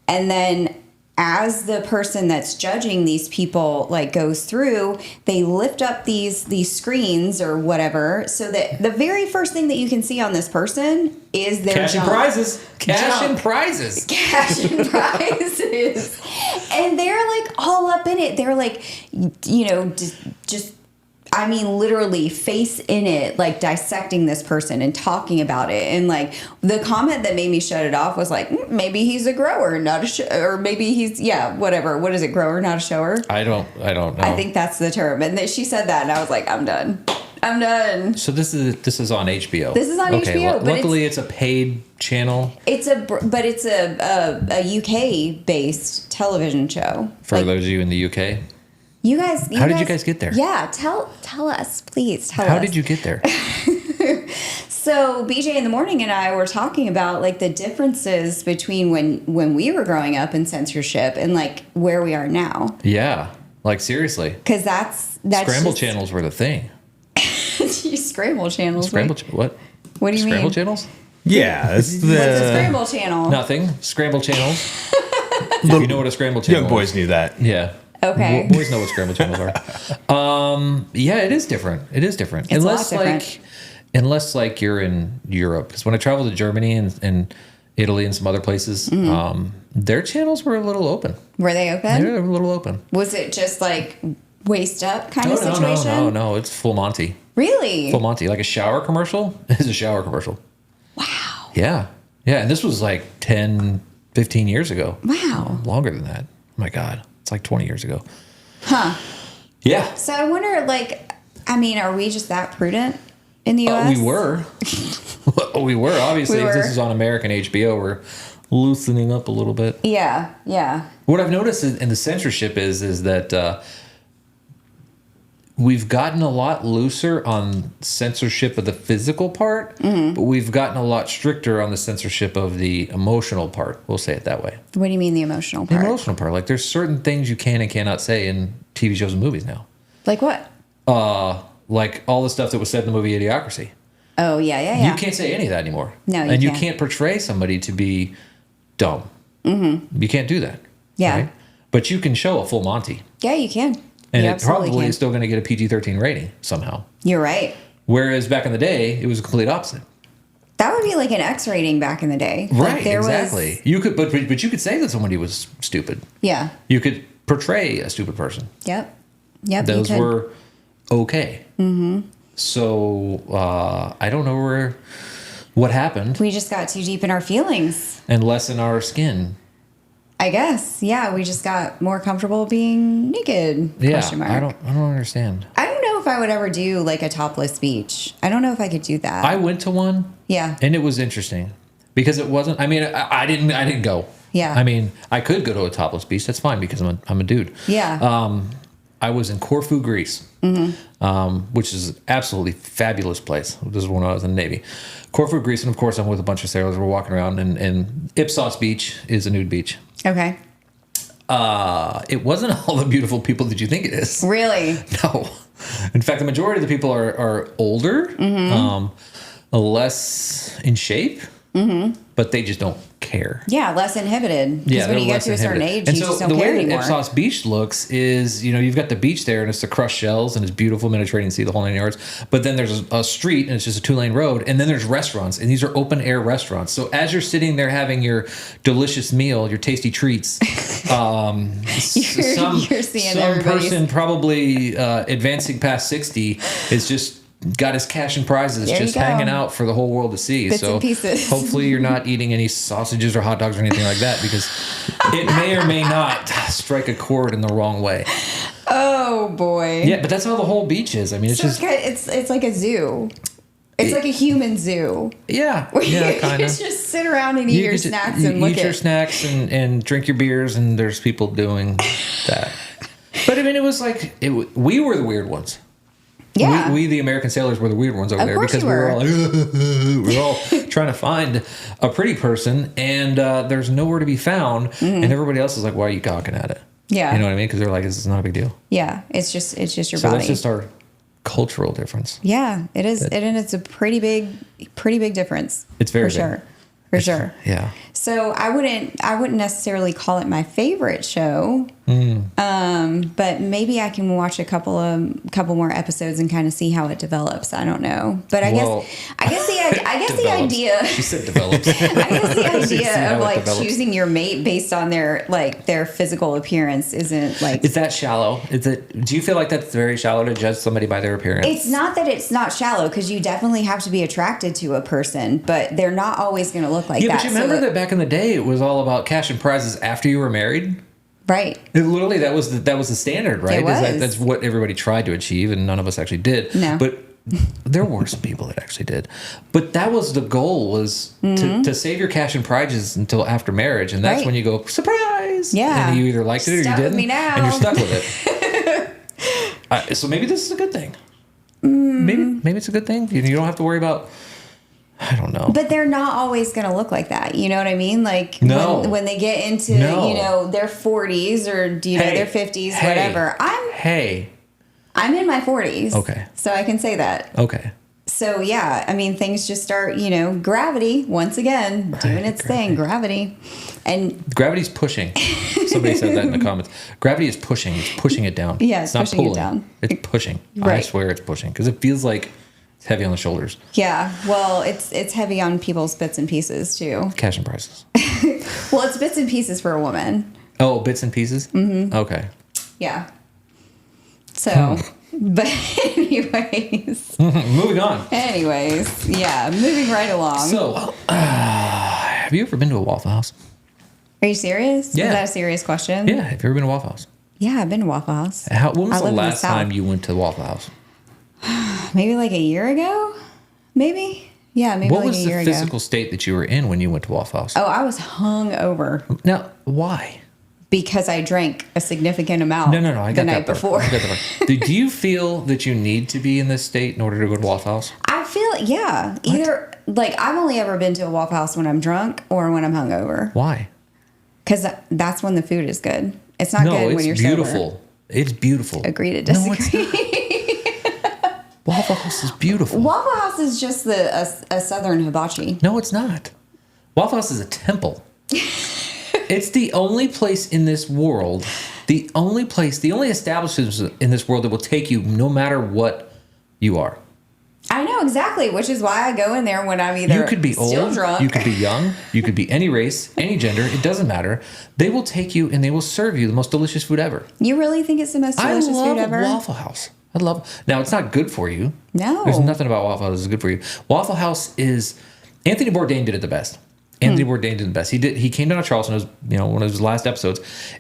Speaker 2: and then as the person that's judging these people goes through, they lift up these screens or whatever, so that the very first thing that you can see on this person is their
Speaker 3: cash
Speaker 2: junk.
Speaker 3: and prizes. Cash and
Speaker 2: prizes. And they're all up in it. They're just literally face in it, dissecting this person and talking about it. And the comment that made me shut it off was maybe he's a grower, not a or maybe he's whatever. What is it, grower, not a shower?
Speaker 3: I don't know.
Speaker 2: I think that's the term. And she said that, and I was like, I'm done. So
Speaker 3: this is on HBO.
Speaker 2: This is on HBO. But
Speaker 3: luckily, it's a paid channel.
Speaker 2: It's a UK based television show.
Speaker 3: For those of you in the UK. How did you guys get there?
Speaker 2: Yeah, tell us, please.
Speaker 3: How did you get there?
Speaker 2: So BJ in the morning and I were talking about the differences between when we were growing up in censorship and where we are now.
Speaker 3: Yeah, seriously.
Speaker 2: Because that's
Speaker 3: scramble channels were the thing.
Speaker 2: Scramble channels.
Speaker 3: What?
Speaker 2: What do you mean?
Speaker 3: Scramble channels?
Speaker 5: Yeah,
Speaker 2: What's a scramble channel?
Speaker 3: Nothing. Scramble channels. If you know what a scramble channel is.
Speaker 5: Young boys knew that.
Speaker 3: Yeah.
Speaker 2: Okay.
Speaker 3: Boys know what scramble channels are. Yeah, it is different. It's a lot different. Unless you're in Europe, because when I traveled to Germany and Italy and some other places, their channels were a little open.
Speaker 2: Were they open?
Speaker 3: They were a little open.
Speaker 2: Was it just waist up kind of situation?
Speaker 3: No. It's full Monty.
Speaker 2: Really?
Speaker 3: Full Monty. A shower commercial is a shower commercial.
Speaker 2: Wow.
Speaker 3: Yeah. And this was 10, 15 years ago.
Speaker 2: Wow.
Speaker 3: Longer than that. Oh my God. It's 20 years ago.
Speaker 2: Huh.
Speaker 3: Yeah.
Speaker 2: So I wonder, are we just that prudent in the U.S.?
Speaker 3: We were. We were. Obviously, if this is on American HBO, we're loosening up a little bit.
Speaker 2: Yeah.
Speaker 3: What I've noticed in the censorship is that we've gotten a lot looser on censorship of the physical part, but we've gotten a lot stricter on the censorship of the emotional part. We'll say it that way.
Speaker 2: What do you mean the emotional part?
Speaker 3: The emotional part. There's certain things you can and cannot say in TV shows and movies now.
Speaker 2: Like what?
Speaker 3: All the stuff that was said in the movie Idiocracy.
Speaker 2: Oh, yeah.
Speaker 3: You can't say any of that anymore.
Speaker 2: No, you
Speaker 3: can't.
Speaker 2: You
Speaker 3: can't portray somebody to be dumb. Mm-hmm. You can't do that.
Speaker 2: Yeah.
Speaker 3: Right? But you can show a full Monty.
Speaker 2: Yeah, you can.
Speaker 3: And it probably is still going to get a PG-13 rating somehow.
Speaker 2: You're right.
Speaker 3: Whereas back in the day, it was a complete opposite.
Speaker 2: That would be an X rating back in the day.
Speaker 3: Right, exactly. You could, but you could say that somebody was stupid.
Speaker 2: Yeah.
Speaker 3: You could portray a stupid person.
Speaker 2: Yep.
Speaker 3: Those were okay. Mm-hmm. So I don't know What happened?
Speaker 2: We just got too deep in our feelings.
Speaker 3: And less in our skin.
Speaker 2: I guess. Yeah, we just got more comfortable being naked.
Speaker 3: Yeah, I don't understand.
Speaker 2: I don't know if I would ever do like a topless beach. I don't know if I could do that.
Speaker 3: I went to one.
Speaker 2: Yeah.
Speaker 3: And it was interesting because it wasn't. I mean, I didn't go.
Speaker 2: Yeah.
Speaker 3: I mean, I could go to a topless beach. That's fine because I'm a dude.
Speaker 2: Yeah.
Speaker 3: I was in Corfu, Greece, which is an absolutely fabulous place. This is when I was in the Navy. Corfu, Greece, and of course I'm with a bunch of sailors. We're walking around, and Ipsos Beach is a nude beach.
Speaker 2: Okay.
Speaker 3: It wasn't all the beautiful people that you think it is.
Speaker 2: Really?
Speaker 3: No. In fact, the majority of the people are older, less in shape, but they just don't care.
Speaker 2: Yeah, less inhibited. Because when you get to a certain age,
Speaker 3: and
Speaker 2: you
Speaker 3: so
Speaker 2: just don't
Speaker 3: the
Speaker 2: care
Speaker 3: way that
Speaker 2: anymore.
Speaker 3: Ipsos Beach looks is, you've got the beach there and it's the crushed shells and it's beautiful Mediterranean Sea, the whole 9 yards. But then there's a street and it's just a 2-lane road. And then there's restaurants, and these are open air restaurants. So as you're sitting there having your delicious meal, your tasty treats,
Speaker 2: you're seeing
Speaker 3: some person probably advancing past 60 is just got his cash and prizes just hanging out for the whole world to see.
Speaker 2: Bits
Speaker 3: so
Speaker 2: and pieces.
Speaker 3: Hopefully you're not eating any sausages or hot dogs or anything like that, because it may or may not strike a chord in the wrong way.
Speaker 2: Oh boy.
Speaker 3: Yeah, but that's how the whole beach is. I mean, it's just
Speaker 2: it's like a zoo. It's like a human zoo.
Speaker 3: Yeah,
Speaker 2: Where
Speaker 3: yeah,
Speaker 2: you
Speaker 3: kind of.
Speaker 2: just sit around and eat your snacks and look
Speaker 3: eat your
Speaker 2: at
Speaker 3: snacks and drink your beers, and there's people doing that. But I mean, it was like we were the weird ones.
Speaker 2: Yeah.
Speaker 3: We the American sailors were the weird ones over
Speaker 2: Of
Speaker 3: there
Speaker 2: course
Speaker 3: because
Speaker 2: you were.
Speaker 3: we were all trying to find a pretty person, and there's nowhere to be found, and everybody else is like, "Why are you gawking at it?"
Speaker 2: Yeah.
Speaker 3: You know what I mean? Because they're like, "This is not a big deal."
Speaker 2: Yeah, it's just your
Speaker 3: So
Speaker 2: body.
Speaker 3: that's just our cultural difference.
Speaker 2: Yeah, it is, and it's a pretty big difference.
Speaker 3: It's very
Speaker 2: for
Speaker 3: big.
Speaker 2: sure, for sure.
Speaker 3: Yeah.
Speaker 2: So I wouldn't necessarily call it my favorite show, but maybe I can watch a couple more episodes and kind of see how it develops. I don't know, but I guess the idea.
Speaker 3: She said develops.
Speaker 2: I guess the
Speaker 3: See
Speaker 2: idea
Speaker 3: how
Speaker 2: of
Speaker 3: it
Speaker 2: like
Speaker 3: develops.
Speaker 2: choosing your mate based on their physical appearance isn't like.
Speaker 3: Is that shallow? Do you feel like that's very shallow to judge somebody by their appearance?
Speaker 2: It's not that it's not shallow, because you definitely have to be attracted to a person, but they're not always going to look like that.
Speaker 3: Yeah, but you remember that back in the day, it was all about cash and prizes after you were married.
Speaker 2: Right.
Speaker 3: Literally, that was the standard, right?
Speaker 2: It was.
Speaker 3: That's what everybody tried to achieve, and none of us actually did.
Speaker 2: No.
Speaker 3: But there were some people that actually did. But that was the goal, was to save your cash and prizes until after marriage, and that's
Speaker 2: Right.
Speaker 3: when you go, surprise!
Speaker 2: Yeah.
Speaker 3: And you either liked it or
Speaker 2: Stuck
Speaker 3: you
Speaker 2: with
Speaker 3: didn't,
Speaker 2: me now.
Speaker 3: and you're stuck with it. So maybe this is a good thing. Maybe it's a good thing. You don't have to worry about. I don't know.
Speaker 2: But they're not always going to look like that. You know what I mean? Like
Speaker 3: No.
Speaker 2: when they get into,
Speaker 3: No.
Speaker 2: their 40s or, their 50s, whatever. I'm in my 40s.
Speaker 3: Okay.
Speaker 2: So I can say that.
Speaker 3: Okay.
Speaker 2: So yeah, I mean, things just start, gravity, once again, doing its thing, gravity. And
Speaker 3: Gravity's pushing. Somebody said that in the comments. Gravity is pushing. It's pushing it down.
Speaker 2: Yeah, it's
Speaker 3: not
Speaker 2: pushing it
Speaker 3: pulling.
Speaker 2: down.
Speaker 3: It's pushing. I
Speaker 2: Right.
Speaker 3: swear it's pushing, because it feels like it's heavy on the shoulders.
Speaker 2: yeah, well, it's heavy on people's bits and pieces too.
Speaker 3: Cash and prizes.
Speaker 2: Well, it's bits and pieces for a woman.
Speaker 3: Oh, bits and pieces? Mm-hmm. Okay.
Speaker 2: Yeah. So, but anyways.
Speaker 3: Moving on.
Speaker 2: Yeah, moving right along.
Speaker 3: So, have you ever been to a Waffle House?
Speaker 2: Are you serious?
Speaker 3: Yeah.
Speaker 2: Is that a serious question?
Speaker 3: Yeah. Have you ever been to a Waffle House?
Speaker 2: Yeah, I've been to Waffle House.
Speaker 3: When was
Speaker 2: I
Speaker 3: the
Speaker 2: live in the
Speaker 3: last
Speaker 2: South.
Speaker 3: time you went to the Waffle House?
Speaker 2: Maybe like a year ago? Maybe? Yeah, maybe
Speaker 3: What
Speaker 2: like
Speaker 3: was
Speaker 2: a
Speaker 3: the
Speaker 2: year
Speaker 3: physical
Speaker 2: ago.
Speaker 3: state that you were in when you went to Waffle House?
Speaker 2: Oh, I was hung over
Speaker 3: Now, why?
Speaker 2: because I drank a significant amount
Speaker 3: No. I got
Speaker 2: the night
Speaker 3: that part.
Speaker 2: before.
Speaker 3: I got that part. Do you feel that you need to be in this state in order to go to Waffle House?
Speaker 2: I feel, yeah. Either, like, I've only ever been to a Waffle House when I'm drunk or when I'm hungover.
Speaker 3: Why?
Speaker 2: Because that's when the food is good. It's not good when you're
Speaker 3: beautiful.
Speaker 2: sober.
Speaker 3: It's beautiful.
Speaker 2: Agree to
Speaker 3: No,
Speaker 2: disagree.
Speaker 3: it's not. Waffle House is beautiful.
Speaker 2: Waffle House is just a southern hibachi.
Speaker 3: No, it's not. Waffle House is a temple. It's the only place in this world, the only establishment in this world that will take you no matter what you are.
Speaker 2: I know exactly, which is why I go in there when I'm either
Speaker 3: You could be
Speaker 2: still
Speaker 3: old,
Speaker 2: drunk.
Speaker 3: you could be young, you could be any race, any gender, it doesn't matter. They will take you and they will serve you the most delicious food ever.
Speaker 2: You really think it's the most delicious
Speaker 3: I love
Speaker 2: food ever?
Speaker 3: Waffle House. Now it's not good for you.
Speaker 2: No.
Speaker 3: There's nothing about Waffle House that's good for you. Waffle House is Anthony Bourdain did it the best. Anthony Bourdain did the best. He came down to Charleston. It was, one of his last episodes,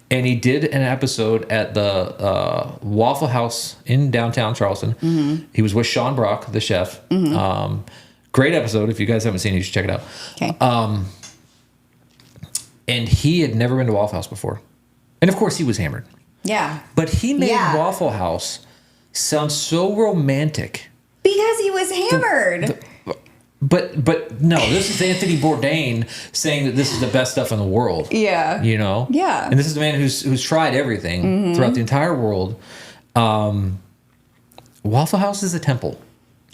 Speaker 3: and he did an episode at the Waffle House in downtown Charleston. Mm-hmm. He was with Sean Brock, the chef. Mm-hmm. Great episode. If you guys haven't seen it, you should check it out.
Speaker 2: Okay.
Speaker 3: And he had never been to Waffle House before, and of course he was hammered.
Speaker 2: Yeah.
Speaker 3: But he made Waffle House sound so romantic
Speaker 2: because he was hammered.
Speaker 3: But no, this is Anthony Bourdain saying that this is the best stuff in the world.
Speaker 2: Yeah. Yeah.
Speaker 3: And this is the man who's tried everything throughout the entire world. Waffle House is a temple.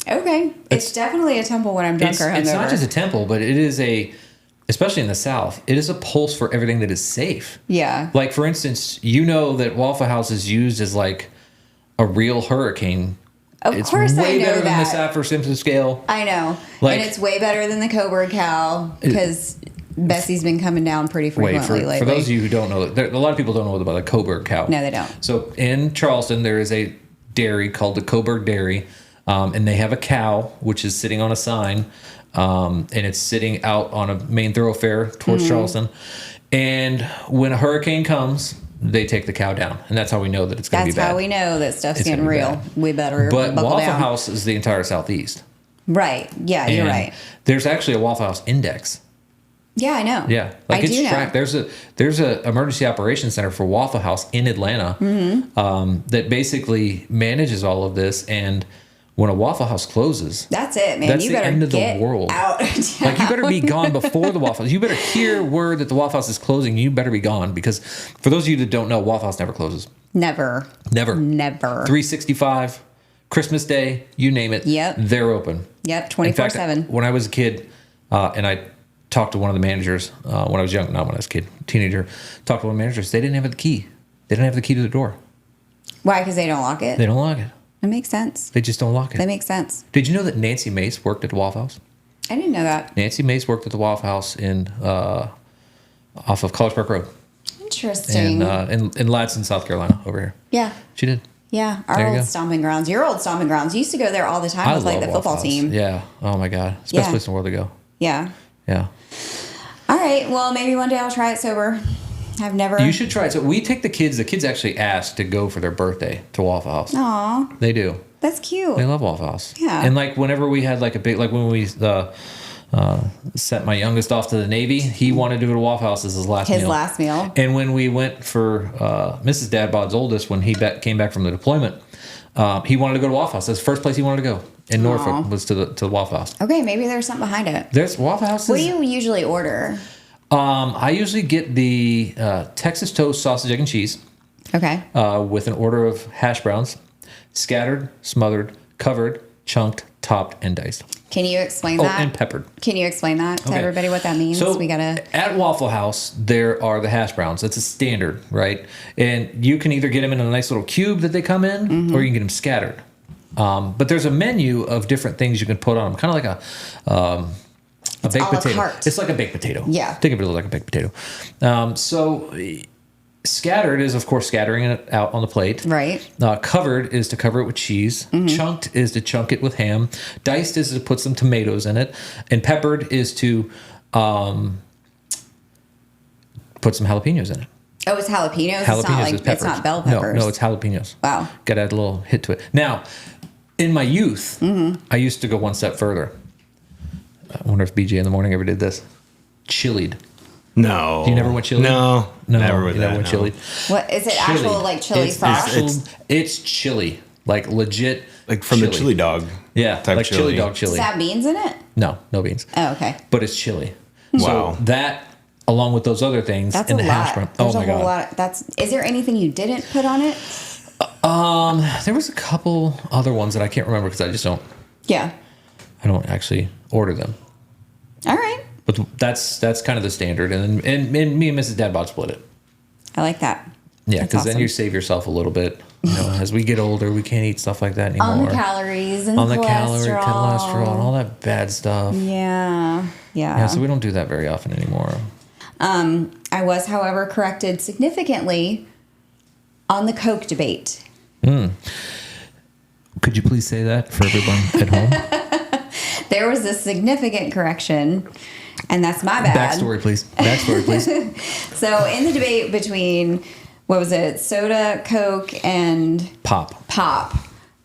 Speaker 2: Okay. It's definitely a temple when I'm drunk or hungover.
Speaker 3: It's not just a temple, but it is especially in the South, it is a pulse for everything that is safe.
Speaker 2: Yeah.
Speaker 3: Like, for instance, that Waffle House is used as like a real hurricane.
Speaker 2: Of course I know that.
Speaker 3: It's way better than the Saffir-Simpson scale.
Speaker 2: I know. And it's way better than the Coburg cow because Bessie's been coming down pretty frequently lately.
Speaker 3: For those of you who don't know, a lot of people don't know about the Coburg cow.
Speaker 2: No, they don't.
Speaker 3: So in Charleston, there is a dairy called the Coburg Dairy, and they have a cow, which is sitting on a sign, and it's sitting out on a main thoroughfare towards Charleston. And when a hurricane comes, they take the cow down, and that's how we know that it's going to be bad.
Speaker 2: That's how we know that stuff's getting real. We better buckle down.
Speaker 3: Waffle House is the entire Southeast.
Speaker 2: Right. Yeah, you're right.
Speaker 3: There's actually a Waffle House index.
Speaker 2: Yeah, I know.
Speaker 3: Yeah, like it's tracked. There's a emergency operations center for Waffle House in Atlanta that basically manages all of this. And when a Waffle House closes,
Speaker 2: that's it, man.
Speaker 3: That's
Speaker 2: you
Speaker 3: the
Speaker 2: better
Speaker 3: end of
Speaker 2: get
Speaker 3: the world.
Speaker 2: Out.
Speaker 3: Like, you better be gone before the Waffle House. You better hear word that the Waffle House is closing. You better be gone, because for those of you that don't know, Waffle House never closes.
Speaker 2: Never.
Speaker 3: 365, Christmas Day, you name it.
Speaker 2: Yep.
Speaker 3: They're open.
Speaker 2: Yep. 24/7.
Speaker 3: When I was a kid, and I talked to one of the managers when I was young, not when I was a kid, teenager. Talked to one of the managers. They didn't have the key. They didn't have the key to the door.
Speaker 2: Why? Because they don't lock it.
Speaker 3: They don't lock it.
Speaker 2: It makes sense.
Speaker 3: They just don't lock it.
Speaker 2: That makes sense.
Speaker 3: Did you know that Nancy Mace worked at the Waffle House?
Speaker 2: I didn't know that.
Speaker 3: Nancy Mace worked at the Waffle House off of College Park Road.
Speaker 2: Interesting.
Speaker 3: In Ladson, South Carolina, over here.
Speaker 2: Yeah.
Speaker 3: She did.
Speaker 2: Yeah, our old stomping grounds. Your old stomping grounds. You used to go there all the time with like the football team.
Speaker 3: Yeah. Oh my God. It's the best place in the world to go.
Speaker 2: Yeah.
Speaker 3: Yeah.
Speaker 2: All right. Well, maybe one day I'll try it sober. I've never.
Speaker 3: You should try it. So we take the kids. The kids actually ask to go for their birthday to Waffle House.
Speaker 2: Aw.
Speaker 3: They do.
Speaker 2: That's cute.
Speaker 3: They love Waffle House.
Speaker 2: Yeah.
Speaker 3: And like whenever we had like a big, like when we sent my youngest off to the Navy, he wanted to go to Waffle House as his last meal.
Speaker 2: His last meal.
Speaker 3: And when we went for Mrs. Dadbod's oldest, when he came back from the deployment, he wanted to go to Waffle House. That's the first place he wanted to go in Norfolk was to the Waffle House.
Speaker 2: Okay, maybe there's something behind it.
Speaker 3: There's Waffle House.
Speaker 2: What do you usually order?
Speaker 3: I usually get the Texas toast sausage, egg, and cheese.
Speaker 2: Okay.
Speaker 3: With an order of hash browns, scattered, smothered, covered, chunked, topped, and diced.
Speaker 2: Can you explain that?
Speaker 3: Oh, and peppered.
Speaker 2: Can you explain that to everybody what that means?
Speaker 3: So
Speaker 2: we gotta.
Speaker 3: At Waffle House, there are the hash browns. It's a standard, right? And you can either get them in a nice little cube that they come in, or you can get them scattered. But there's a menu of different things you can put on them, kind of like a baked potato.
Speaker 2: Carte.
Speaker 3: It's like a baked potato.
Speaker 2: Yeah.
Speaker 3: Think of it like a baked potato. So scattered is, of course, scattering it out on the plate.
Speaker 2: Right.
Speaker 3: Covered is to cover it with cheese. Chunked is to chunk it with ham. Diced is to put some tomatoes in it. And peppered is to put some jalapenos in it.
Speaker 2: Oh, it's jalapenos? It's not bell peppers.
Speaker 3: No, it's jalapenos.
Speaker 2: Wow.
Speaker 3: Got to add a little hit to it. Now, in my youth, I used to go one step further. I wonder if BJ in the morning ever did this. Chilied.
Speaker 5: No.
Speaker 3: You never went chili?
Speaker 5: No. Never with that.
Speaker 3: Never went chili.
Speaker 2: What is it?
Speaker 3: Chili.
Speaker 2: Actual like chili sauce?
Speaker 3: It's chili, like legit.
Speaker 5: Like from the chili dog.
Speaker 3: Yeah, like chili dog chili.
Speaker 2: Does it have beans in it?
Speaker 3: No beans.
Speaker 2: Oh, okay.
Speaker 3: But it's chili.
Speaker 5: Wow.
Speaker 3: So that, along with those other things,
Speaker 2: That's
Speaker 3: and
Speaker 2: a
Speaker 3: the hash brown.
Speaker 2: There's
Speaker 3: Oh my
Speaker 2: a whole
Speaker 3: God.
Speaker 2: lot. Is there anything you didn't put on it?
Speaker 3: There was a couple other ones that I can't remember because I just don't.
Speaker 2: Yeah.
Speaker 3: I don't actually order them.
Speaker 2: All right.
Speaker 3: But that's kind of the standard, and me and Mrs. Dadbod split it.
Speaker 2: I like that.
Speaker 3: Yeah, because then
Speaker 2: awesome.
Speaker 3: you save yourself a little bit. You know, as we get older, we can't eat stuff like that anymore.
Speaker 2: On the calories and
Speaker 3: cholesterol, and all that bad stuff.
Speaker 2: Yeah.
Speaker 3: Yeah, so we don't do that very often anymore.
Speaker 2: I was, however, corrected significantly on the Coke debate.
Speaker 3: Could you please say that for everyone at home?
Speaker 2: there was a significant correction, and that's my bad.
Speaker 3: Backstory, please. Backstory, please.
Speaker 2: So in the debate between, what was it, soda, Coke, and
Speaker 3: Pop.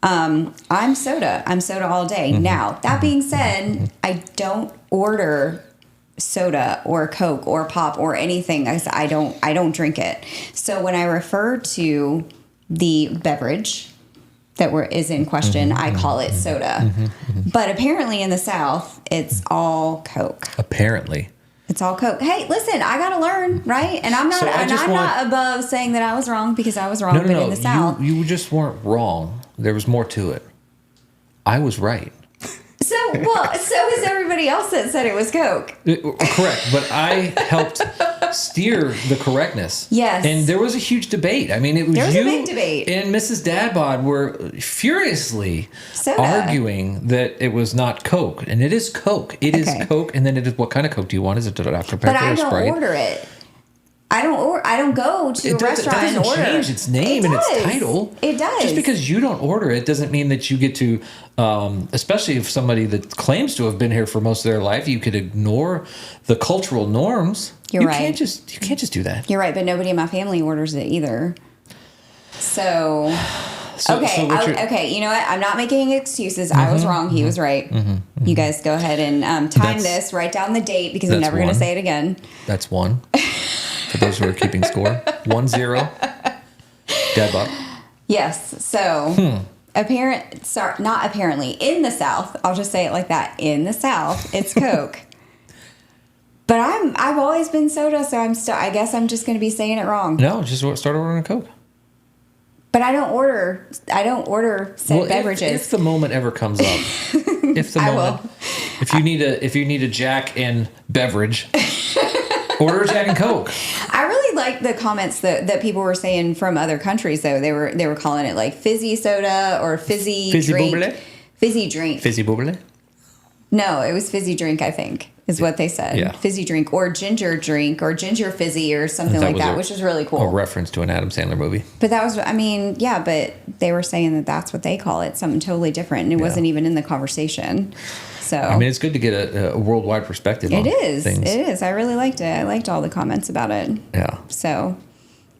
Speaker 2: I'm soda. I'm soda all day. Now, that being said, I don't order soda or Coke or pop or anything. I don't drink it. So when I refer to the beverage that is in question, I call it soda. But apparently in the South, it's all Coke.
Speaker 3: Apparently.
Speaker 2: It's all Coke. Hey, listen, I gotta learn, right? And I'm not. Not above saying that I was wrong, because I was wrong.
Speaker 3: No,
Speaker 2: but in the South,
Speaker 3: you just weren't wrong. There was more to it. I was right.
Speaker 2: So is everybody else that said it was Coke.
Speaker 3: Correct, but I helped steer the correctness.
Speaker 2: Yes.
Speaker 3: And there was a huge debate. I mean, it was
Speaker 2: there was
Speaker 3: you
Speaker 2: a big debate.
Speaker 3: And Mrs. Dadbod were furiously arguing that it was not Coke. And it is Coke. It is Coke, and then it is, what kind of Coke do you want? Is it Dr. Pepper or Sprite?
Speaker 2: But I don't order it. I don't go to a restaurant and order.
Speaker 3: It doesn't change its name and its title.
Speaker 2: It does.
Speaker 3: Just because you don't order it doesn't mean that you get to, especially if somebody that claims to have been here for most of their life, you could ignore the cultural norms.
Speaker 2: You're right.
Speaker 3: You can't just do that.
Speaker 2: You're right, but nobody in my family orders it either. So okay, you know what? I'm not making excuses. I was wrong. He was right. You guys go ahead and time this. Write down the date, because I'm never going to say it again.
Speaker 3: That's one. For those who are keeping score. 1-0. Dadbot.
Speaker 2: Yes. So not apparently. In the South, I'll just say it like that. In the South, it's Coke. But I've always been soda, so I guess I'm just going to be saying it wrong.
Speaker 3: No, just start ordering a Coke.
Speaker 2: But I don't order said beverages.
Speaker 3: If the moment ever comes up, if you need a Jack and beverage, order a Jack and Coke.
Speaker 2: I really like the comments that people were saying from other countries, though. They were calling it like fizzy soda or fizzy drink.
Speaker 3: Bubbly?
Speaker 2: Fizzy drink.
Speaker 3: Fizzy bubbly?
Speaker 2: No, it was fizzy drink, I think, is what they said.
Speaker 3: Yeah.
Speaker 2: Fizzy drink or ginger fizzy or something like that, which is really cool.
Speaker 3: A reference to an Adam Sandler movie.
Speaker 2: But that was, but they were saying that that's what they call it, something totally different. And it wasn't even in the conversation. So
Speaker 3: I mean, it's good to get a worldwide perspective on things.
Speaker 2: It is. I really liked it. I liked all the comments about it.
Speaker 3: Yeah.
Speaker 2: So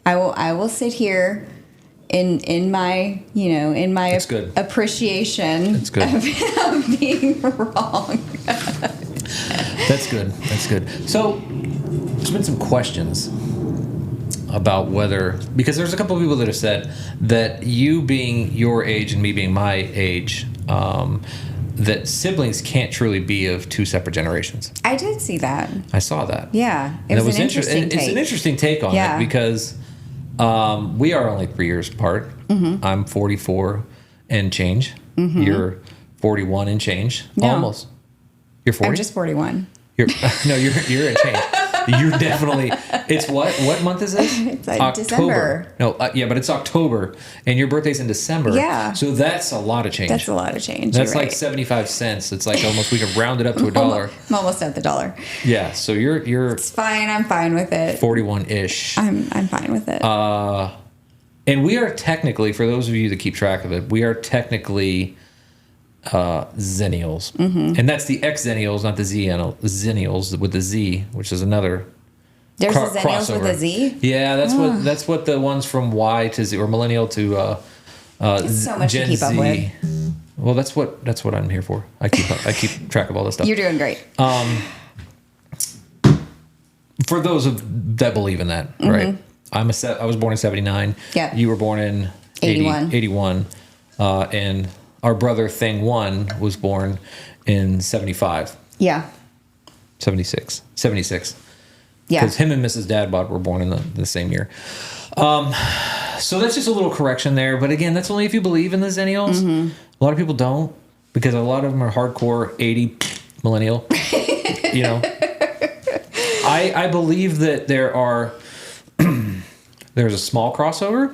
Speaker 2: I will sit here in my appreciation of being wrong.
Speaker 3: That's good. So there's been some questions about whether, because there's a couple of people that have said that you being your age and me being my age, that siblings can't truly be of two separate generations.
Speaker 2: I did see that.
Speaker 3: I saw that.
Speaker 2: Yeah. It was an interesting take.
Speaker 3: It's an interesting take on it, because we are only 3 years apart. I'm 44 and change. You're 41 and change.
Speaker 2: No.
Speaker 3: Almost. You're 40?
Speaker 2: I'm just 41.
Speaker 3: You're a change. You're definitely. It's what month is this?
Speaker 2: It's like
Speaker 3: October.
Speaker 2: December.
Speaker 3: No, but it's October, and your birthday's in December.
Speaker 2: Yeah.
Speaker 3: So that's a lot of change.
Speaker 2: That's a lot of change.
Speaker 3: That's
Speaker 2: You're
Speaker 3: like
Speaker 2: right.
Speaker 3: 75 cents. It's like almost, we could round it up to $1.
Speaker 2: I'm almost at the dollar.
Speaker 3: Yeah. So you're.
Speaker 2: It's fine. I'm fine with it.
Speaker 3: 41-ish.
Speaker 2: I'm fine with it.
Speaker 3: And we are technically, for those of you that keep track of it, we are technically Zennials. And that's the X-Zennials, not the Zennials with the Z, which is another
Speaker 2: There's a Zennials
Speaker 3: crossover.
Speaker 2: with a Z?
Speaker 3: Yeah, that's what the ones from Y to Z, or millennial to
Speaker 2: It's so much
Speaker 3: Gen
Speaker 2: to keep up
Speaker 3: Z.
Speaker 2: with.
Speaker 3: Well, that's what I'm here for. I keep track of all this stuff.
Speaker 2: You're doing great.
Speaker 3: For those that believe in that, right? I was born in 79.
Speaker 2: Yeah.
Speaker 3: You were born in 81. And our brother Thing 1 was born in 75.
Speaker 2: Yeah.
Speaker 3: 76.
Speaker 2: Yeah.
Speaker 3: Because him and Mrs. Dadbod were born in the same year. So that's just a little correction there. But again, that's only if you believe in the Zennials. A lot of people don't, because a lot of them are hardcore 80 millennial. You know, I believe that there's a small crossover,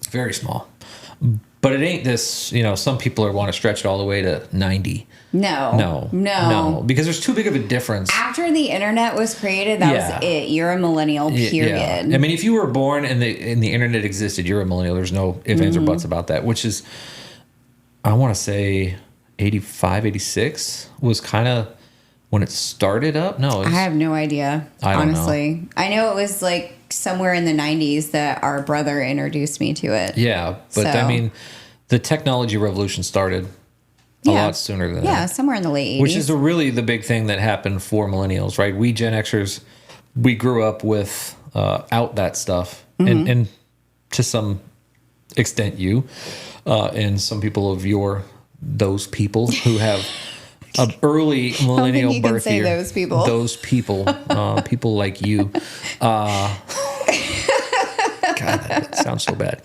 Speaker 3: very small, but it ain't this. You know, some people want to stretch it all the way to 90. No, because there's too big of a difference.
Speaker 2: After the internet was created, that was it. You're a millennial, period.
Speaker 3: Yeah. I mean, if you were born and the internet existed, you're a millennial. There's no ifs, ands, or buts about that. Which is, I want to say, 85, 86 was kind of when it started up. No,
Speaker 2: I have no idea.
Speaker 3: I don't
Speaker 2: honestly. I know it was like somewhere in the 90s that our brother introduced me to it.
Speaker 3: Yeah, but I mean, the technology revolution started a lot sooner than that.
Speaker 2: Yeah, somewhere in the late 80s.
Speaker 3: Which is really the big thing that happened for millennials, right? We Gen Xers, we grew up with out that stuff, and to some extent you, and some people of those people who have an early millennial
Speaker 2: you
Speaker 3: birth
Speaker 2: can say
Speaker 3: year.
Speaker 2: those people.
Speaker 3: Those people, people like you. God, that sounds so bad.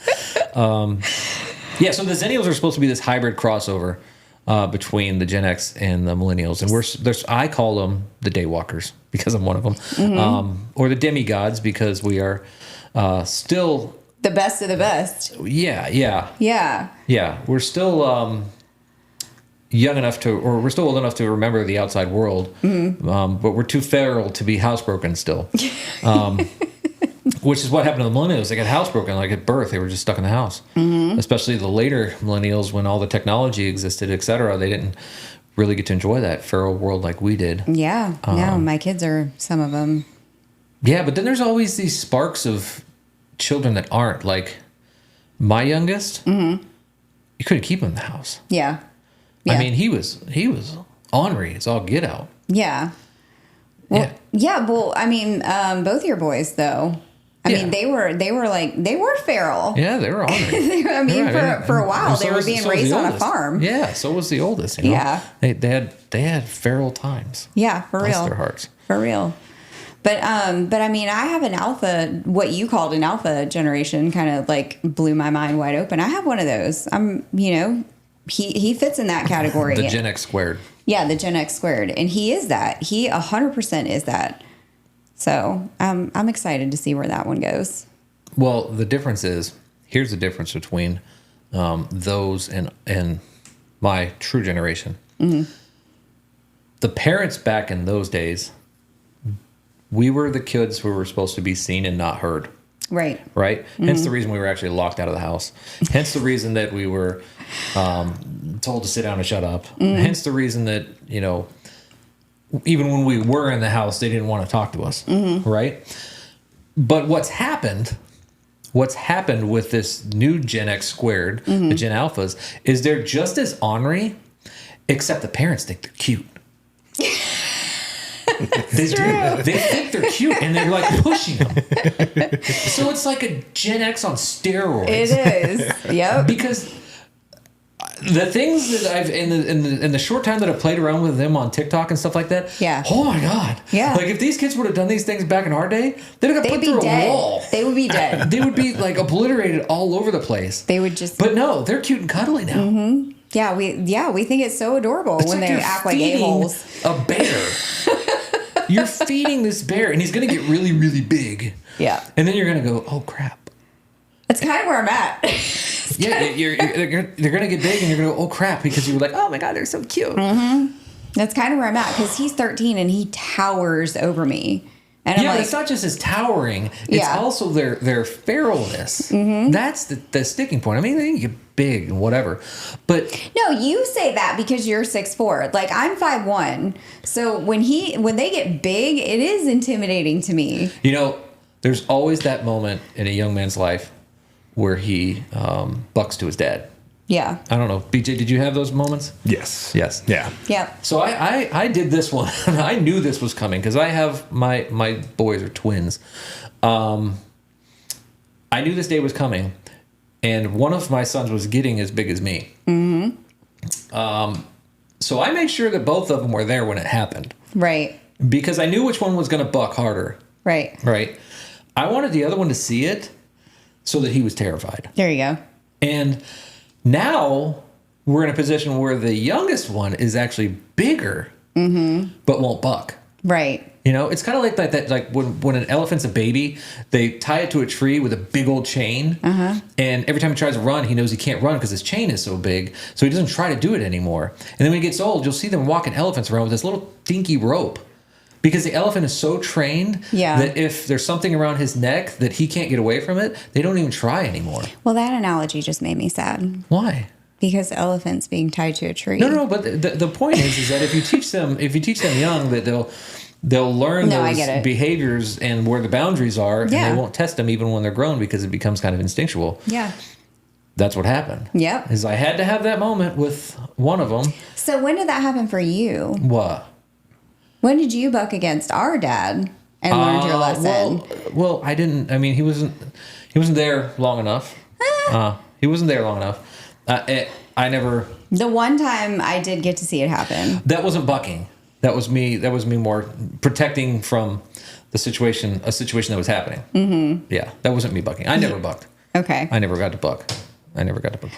Speaker 3: Yeah, so the Zennials are supposed to be this hybrid crossover between the Gen X and the millennials, and I call them the daywalkers because I'm one of them, or the demigods because we are still
Speaker 2: the best of the best.
Speaker 3: Yeah. We're still young enough or we're still old enough to remember the outside world, but we're too feral to be housebroken still. Which is what happened to the millennials. They got housebroken, like at birth. They were just stuck in the house. Especially the later millennials, when all the technology existed, et cetera. They didn't really get to enjoy that feral world like we did.
Speaker 2: Yeah. No, my kids are some of them.
Speaker 3: Yeah, but then there's always these sparks of children that aren't. Like my youngest, you couldn't keep him in the house.
Speaker 2: Yeah.
Speaker 3: I mean, he was ornery. It's all get out.
Speaker 2: Yeah. Well, well, I mean, both your boys though. I mean, they were feral.
Speaker 3: Yeah, they were ornery.
Speaker 2: I mean, for a while, they were being raised on a farm.
Speaker 3: Yeah, so was the oldest. You know?
Speaker 2: Yeah,
Speaker 3: they had feral times.
Speaker 2: Yeah, for
Speaker 3: Bless
Speaker 2: real.
Speaker 3: their hearts.
Speaker 2: For real. But I mean, I have an alpha. What you called an alpha generation kind of like blew my mind wide open. I have one of those. He fits in that category.
Speaker 3: The Gen X squared.
Speaker 2: Yeah, the Gen X squared, and he is that. He 100% is that. So I'm excited to see where that one goes.
Speaker 3: Well, the difference is, here's the difference between those and my true generation. The parents back in those days, we were the kids who were supposed to be seen and not heard.
Speaker 2: Right.
Speaker 3: Right? Hence the reason we were actually locked out of the house. Hence the reason that we were told to sit down and shut up. Hence the reason that, even when we were in the house, they didn't want to talk to us, right? But what's happened with this new Gen X squared, the Gen Alphas, is they're just as ornery, except the parents think they're cute. They do. They think they're cute, and they're like pushing them. So it's like a Gen X on steroids.
Speaker 2: It is. Yep.
Speaker 3: Because the things that I've in the short time that I've played around with them on TikTok and stuff like that.
Speaker 2: Yeah.
Speaker 3: Oh my God.
Speaker 2: Yeah.
Speaker 3: Like if these kids would have done these things back in our day, they'd have got put through a wall.
Speaker 2: They would be dead.
Speaker 3: They would be like obliterated all over the place.
Speaker 2: They would just.
Speaker 3: But no, they're cute and cuddly now.
Speaker 2: Yeah, we think it's so adorable when they act like a-holes.
Speaker 3: A bear. You're feeding this bear, and he's going to get really, really big.
Speaker 2: Yeah.
Speaker 3: And then you're going to go, oh crap.
Speaker 2: That's kind of where I'm at.
Speaker 3: They're going to get big, and you're going to go, oh crap, because you were like, oh my God, they're so cute.
Speaker 2: That's kind of where I'm at, because he's 13 and he towers over me. And I'm like,
Speaker 3: it's not just his towering; it's also their feralness. That's the sticking point. I mean, they get big and whatever, but
Speaker 2: no, you say that because you're 6'4". Like I'm 5'1". So when they get big, it is intimidating to me.
Speaker 3: There's always that moment in a young man's life where he bucks to his dad.
Speaker 2: Yeah.
Speaker 3: I don't know. BJ, did you have those moments?
Speaker 5: Yes.
Speaker 3: Yeah.
Speaker 2: Yep.
Speaker 3: So I did this one. I knew this was coming because I have my boys are twins. I knew this day was coming, and one of my sons was getting as big as me. So I made sure that both of them were there when it happened.
Speaker 2: Right.
Speaker 3: Because I knew which one was going to buck harder.
Speaker 2: Right.
Speaker 3: Right. I wanted the other one to see it so that he was terrified.
Speaker 2: There you go.
Speaker 3: And now we're in a position where the youngest one is actually bigger, but won't buck.
Speaker 2: Right.
Speaker 3: It's kind of like that like when an elephant's a baby, they tie it to a tree with a big old chain. And every time he tries to run, he knows he can't run because his chain is so big. So he doesn't try to do it anymore. And then when he gets old, you'll see them walking elephants around with this little dinky rope. Because the elephant is so trained that if there's something around his neck that he can't get away from it, they don't even try anymore.
Speaker 2: Well, that analogy just made me sad.
Speaker 3: Why?
Speaker 2: Because elephants being tied to a tree.
Speaker 3: No. But the point is that if you teach them young, that they'll learn those behaviors and where the boundaries are, and they won't test them even when they're grown because it becomes kind of instinctual.
Speaker 2: Yeah.
Speaker 3: That's what happened.
Speaker 2: Yep.
Speaker 3: Is I had to have that moment with one of them.
Speaker 2: So when did that happen for you?
Speaker 3: What?
Speaker 2: When did you buck against our dad and learned your lesson?
Speaker 3: Well, I didn't. I mean, he wasn't there long enough. He wasn't there long enough. I never.
Speaker 2: The one time I did get to see it happen.
Speaker 3: That wasn't bucking. That was me more protecting from a situation that was happening. Mm-hmm. Yeah, that wasn't me bucking. I never bucked.
Speaker 2: Okay.
Speaker 3: I never got to buck.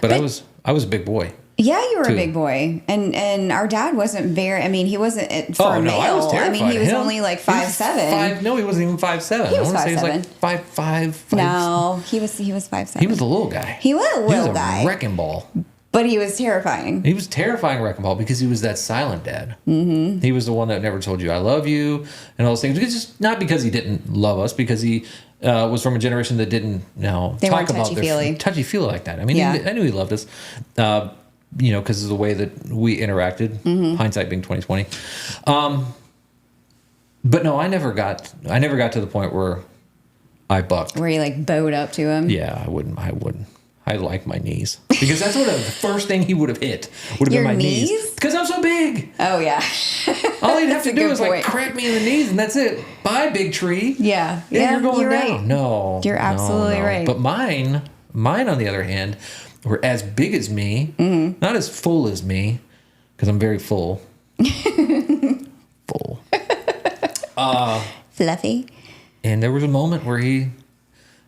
Speaker 3: But I was a big boy.
Speaker 2: Yeah, you were a big boy, and our dad wasn't very. I mean, he wasn't for a male.
Speaker 3: I was terrified.
Speaker 2: I mean, he was only like 5'7".
Speaker 3: No, he wasn't even 5'7".
Speaker 2: He was 5'7".
Speaker 3: He was like 5'5".
Speaker 2: No, he was 5'7".
Speaker 3: He was a little guy.
Speaker 2: He was a little guy.
Speaker 3: He was a wrecking ball.
Speaker 2: But he was terrifying.
Speaker 3: He was terrifying wrecking ball because he was that silent dad. Mm-hmm. He was the one that never told you I love you and all those things. It's just not because he didn't love us, because he was from a generation that didn't talk about their touchy-feely like that. I mean, I knew he loved us, because of the way that we interacted. Mm-hmm. Hindsight being 20/20. But no, I never got to the point where I bucked.
Speaker 2: Where you like bowed up to him.
Speaker 3: Yeah, I wouldn't. I like my knees because that's what the first thing he would have hit would have been my knees. Because I'm so big.
Speaker 2: Oh yeah.
Speaker 3: All he'd have to do is like crack me in the knees, and that's it. Bye, big tree.
Speaker 2: Yeah.
Speaker 3: You're going down.
Speaker 2: Right.
Speaker 3: No,
Speaker 2: you're absolutely right.
Speaker 3: But mine on the other hand, were as big as me, not as full as me, because I'm very full. Full.
Speaker 2: Fluffy.
Speaker 3: And there was a moment where he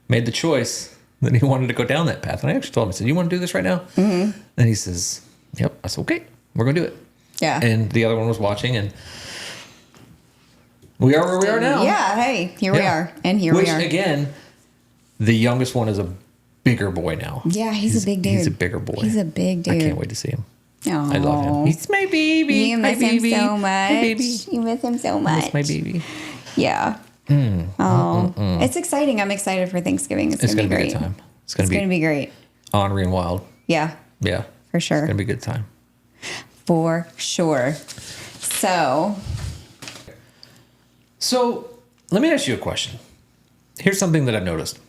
Speaker 3: made the choice that he wanted to go down that path. And I actually told him, I said, "You want to do this right now?" Mm-hmm. And he says, "Yep." I said, "Okay, we're going to do it."
Speaker 2: Yeah.
Speaker 3: And the other one was watching, and we are where we are now.
Speaker 2: Yeah, hey, here we are. And here we are.
Speaker 3: Which, again, the youngest one is a bigger boy now.
Speaker 2: Yeah, he's a big dude.
Speaker 3: He's a bigger boy.
Speaker 2: He's a big dude.
Speaker 3: I can't wait to see him.
Speaker 2: Aww.
Speaker 3: I love him. He's my baby.
Speaker 2: You miss him so much.
Speaker 3: My baby.
Speaker 2: You miss him so much.
Speaker 3: That's my baby.
Speaker 2: Yeah. It's exciting. I'm excited for Thanksgiving. It's gonna be great.
Speaker 3: A good time.
Speaker 2: It's gonna be great.
Speaker 3: Ornery and wild.
Speaker 2: Yeah.
Speaker 3: Yeah.
Speaker 2: For sure.
Speaker 3: It's gonna be a good time.
Speaker 2: For sure.
Speaker 3: So let me ask you a question. Here's something that I've noticed.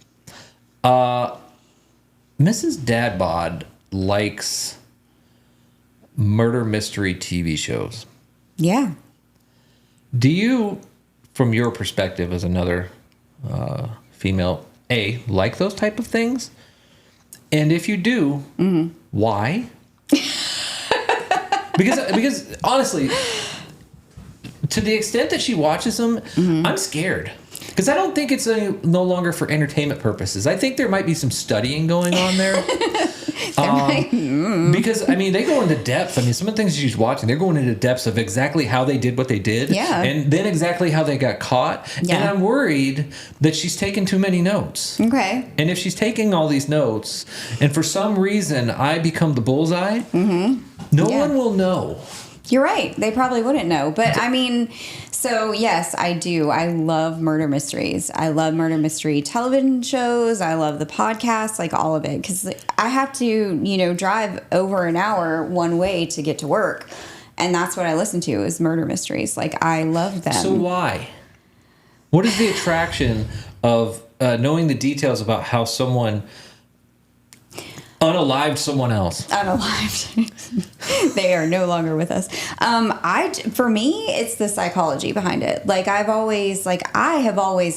Speaker 3: Mrs. Dadbod likes murder mystery TV shows.
Speaker 2: Yeah.
Speaker 3: Do you, from your perspective as another female, like those type of things? And if you do, why? because honestly, to the extent that she watches them, I'm scared. Because I don't think it's no longer for entertainment purposes. I think there might be some studying going on there. Because, I mean, they go into depth. I mean, some of the things she's watching, they're going into depths of exactly how they did what they did.
Speaker 2: Yeah.
Speaker 3: And then exactly how they got caught. Yeah. And I'm worried that she's taking too many notes.
Speaker 2: Okay.
Speaker 3: And if she's taking all these notes, and for some reason I become the bullseye, no one will know.
Speaker 2: You're right. They probably wouldn't know. But I mean, so yes, I do. I love murder mysteries. I love murder mystery television shows. I love the podcasts, like all of it. Because I have to, drive over an hour one way to get to work. And that's what I listen to is murder mysteries. Like, I love them.
Speaker 3: So why? What is the attraction of knowing the details about how someone unalived someone else?
Speaker 2: Unalived. They are no longer with us. For me, it's the psychology behind it. Like I have always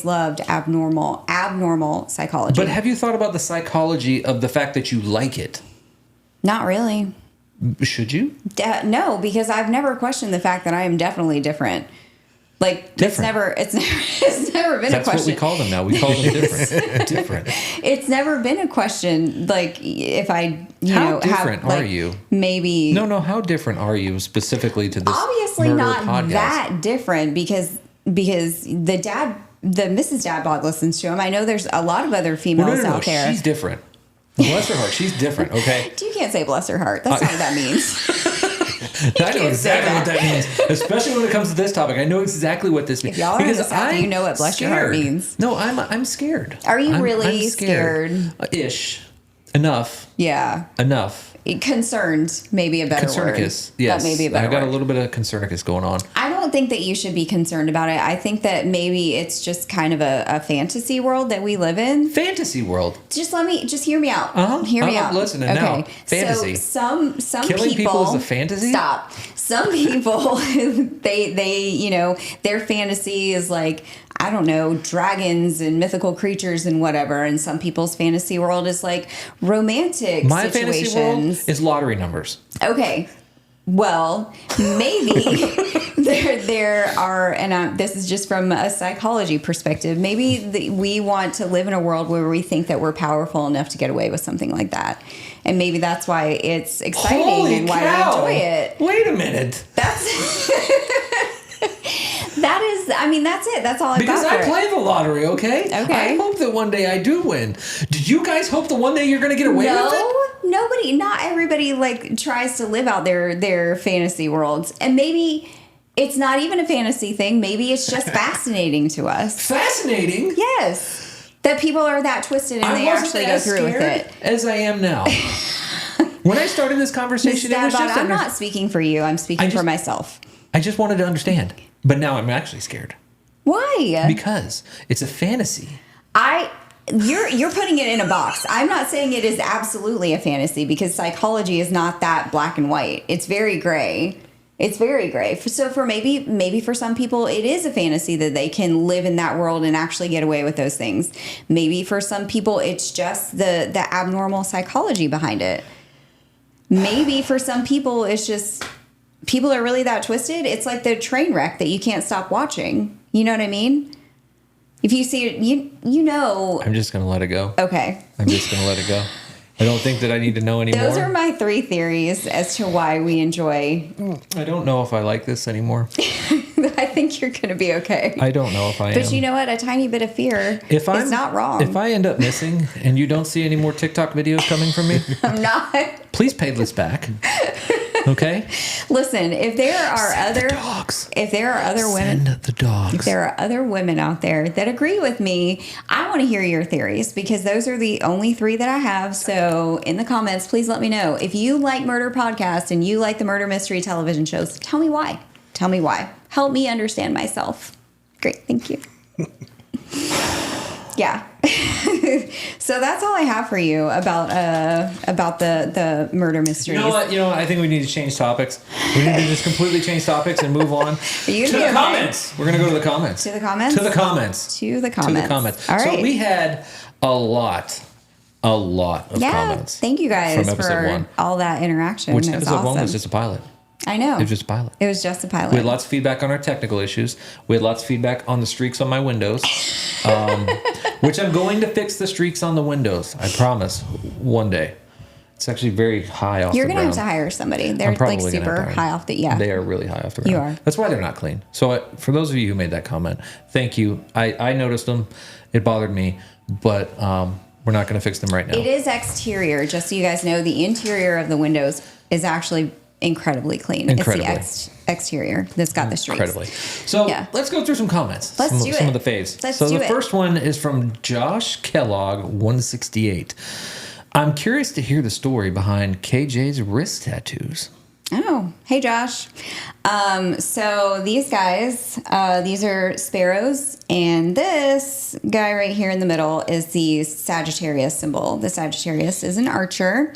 Speaker 2: loved abnormal psychology.
Speaker 3: But have you thought about the psychology of the fact that you like it?
Speaker 2: Not really.
Speaker 3: Should you?
Speaker 2: No, because I've never questioned the fact that I am definitely different. Like
Speaker 3: different.
Speaker 2: It's never been a question.
Speaker 3: That's what we call them now. We call them different. Different.
Speaker 2: It's never been a question. Like if I,
Speaker 3: how different are you?
Speaker 2: Maybe.
Speaker 3: No. How different are you specifically to this?
Speaker 2: Obviously
Speaker 3: murder
Speaker 2: not
Speaker 3: podcast?
Speaker 2: That different because the Mrs. Dadbod listens to him. I know there's a lot of other females out there.
Speaker 3: She's different. Bless her heart. She's different. Okay.
Speaker 2: You can't say bless her heart. That's not what that means.
Speaker 3: I know exactly what that means, especially when it comes to this topic. I know exactly what this means.
Speaker 2: If y'all are in the South, you know what bless your heart means.
Speaker 3: No, I'm scared.
Speaker 2: Are you really
Speaker 3: I'm
Speaker 2: scared?
Speaker 3: Ish. Enough.
Speaker 2: Yeah.
Speaker 3: Enough.
Speaker 2: Concerned, maybe a better word.
Speaker 3: Concernicus, yes.
Speaker 2: That may be a better
Speaker 3: I got
Speaker 2: word.
Speaker 3: a little bit of concernicus going on.
Speaker 2: I don't think that you should be concerned about it. I think that maybe it's just kind of a fantasy world that we live in.
Speaker 3: Fantasy world.
Speaker 2: Just hear me out.
Speaker 3: Uh-huh.
Speaker 2: Hear me
Speaker 3: I'm
Speaker 2: out.
Speaker 3: listening now. Fantasy.
Speaker 2: So some
Speaker 3: Killing people is a fantasy?
Speaker 2: Stop. Some people, they their fantasy is like, I don't know, dragons and mythical creatures and whatever. And some people's fantasy world is like romantic
Speaker 3: My
Speaker 2: situations.
Speaker 3: fantasy world is lottery numbers.
Speaker 2: Okay. Well, maybe there are, and this is just from a psychology perspective, maybe we want to live in a world where we think that we're powerful enough to get away with something like that. And maybe that's why it's exciting
Speaker 3: Holy
Speaker 2: and why
Speaker 3: cow.
Speaker 2: we enjoy it.
Speaker 3: Wait a minute.
Speaker 2: That's it. That's all I got
Speaker 3: Because
Speaker 2: for
Speaker 3: I play the lottery, okay?
Speaker 2: Okay.
Speaker 3: I hope that one day I do win. Did you guys hope that one day you're going to get away with it?
Speaker 2: Nobody, not everybody like tries to live out their fantasy worlds. And maybe it's not even a fantasy thing. Maybe it's just fascinating to us.
Speaker 3: Fascinating.
Speaker 2: Yes. That people are that twisted and they actually go through with it.
Speaker 3: As I am now. When I started this conversation, it was just
Speaker 2: I'm not speaking for you. I'm speaking for myself.
Speaker 3: I just wanted to understand. But now I'm actually scared.
Speaker 2: Why?
Speaker 3: Because it's a fantasy.
Speaker 2: You're putting it in a box. I'm not saying it is absolutely a fantasy because psychology is not that black and white. It's very gray. It's very gray. So for maybe for some people it is a fantasy that they can live in that world and actually get away with those things. Maybe for some people it's just the abnormal psychology behind it. Maybe for some people it's just people are really that twisted. It's like the train wreck that you can't stop watching. You know what I mean? If you see it, you know.
Speaker 3: I'm just going to let it go.
Speaker 2: Okay.
Speaker 3: I'm just going to let it go. I don't think that I need to know anymore.
Speaker 2: Those are my 3 theories as to why we enjoy.
Speaker 3: I don't know if I like this anymore.
Speaker 2: I think you're going to be okay.
Speaker 3: I don't know if I am.
Speaker 2: But you know what? A tiny bit of fear is not wrong.
Speaker 3: If I end up missing and you don't see any more TikTok videos coming from me,
Speaker 2: I'm not.
Speaker 3: please pay this back. Okay?
Speaker 2: Listen, if there are other
Speaker 3: dogs.
Speaker 2: If there are other women,
Speaker 3: Send the dogs.
Speaker 2: if there are other women out there that agree with me, I want to hear your theories because those are the only 3 that I have. So in the comments, please let me know. If you like murder podcasts and you like the murder mystery television shows, tell me why. Tell me why. Help me understand myself. Great. Thank you. Yeah. So that's all I have for you about the murder mysteries.
Speaker 3: You know what? I think we need to change topics. We need to just completely change topics and move on
Speaker 2: Are you
Speaker 3: to
Speaker 2: gonna
Speaker 3: the
Speaker 2: be okay?
Speaker 3: comments. We're going to go to the comments.
Speaker 2: To the comments?
Speaker 3: To the comments.
Speaker 2: To the comments.
Speaker 3: To the comments.
Speaker 2: All right.
Speaker 3: So we had a lot of comments.
Speaker 2: Thank you guys
Speaker 3: from episode
Speaker 2: for
Speaker 3: 1.
Speaker 2: all that interaction.
Speaker 3: Which
Speaker 2: It was
Speaker 3: episode 1
Speaker 2: awesome.
Speaker 3: was just a pilot.
Speaker 2: I know.
Speaker 3: It was just a pilot.
Speaker 2: It was just a pilot.
Speaker 3: We had lots of feedback on our technical issues. We had lots of feedback on the streaks on my windows, which I'm going to fix the streaks on the windows. I promise. One day. It's actually very high off
Speaker 2: You're
Speaker 3: the
Speaker 2: going to have
Speaker 3: ground.
Speaker 2: to hire somebody. They're
Speaker 3: I'm probably
Speaker 2: like
Speaker 3: gonna have
Speaker 2: super
Speaker 3: to hire
Speaker 2: high
Speaker 3: them.
Speaker 2: off the, yeah.
Speaker 3: They are really high off the ground.
Speaker 2: You are.
Speaker 3: That's why they're not clean. So for those of you who made that comment, thank you. I noticed them. It bothered me, but we're not going to fix them right now.
Speaker 2: It is exterior. Just so you guys know, the interior of the windows is actually incredibly clean.
Speaker 3: Incredibly.
Speaker 2: It's the exterior that's got the streaks.
Speaker 3: Incredibly. So
Speaker 2: Yeah.
Speaker 3: let's go through some comments.
Speaker 2: Let's do
Speaker 3: Some
Speaker 2: it.
Speaker 3: of the faves.
Speaker 2: Let's
Speaker 3: so
Speaker 2: do
Speaker 3: the
Speaker 2: it.
Speaker 3: first one is from Josh Kellogg 168. I'm curious to hear the story behind KJ's wrist tattoos.
Speaker 2: Oh, hey Josh. So these guys, these are sparrows, and this guy right here in the middle is the Sagittarius symbol. The Sagittarius is an archer,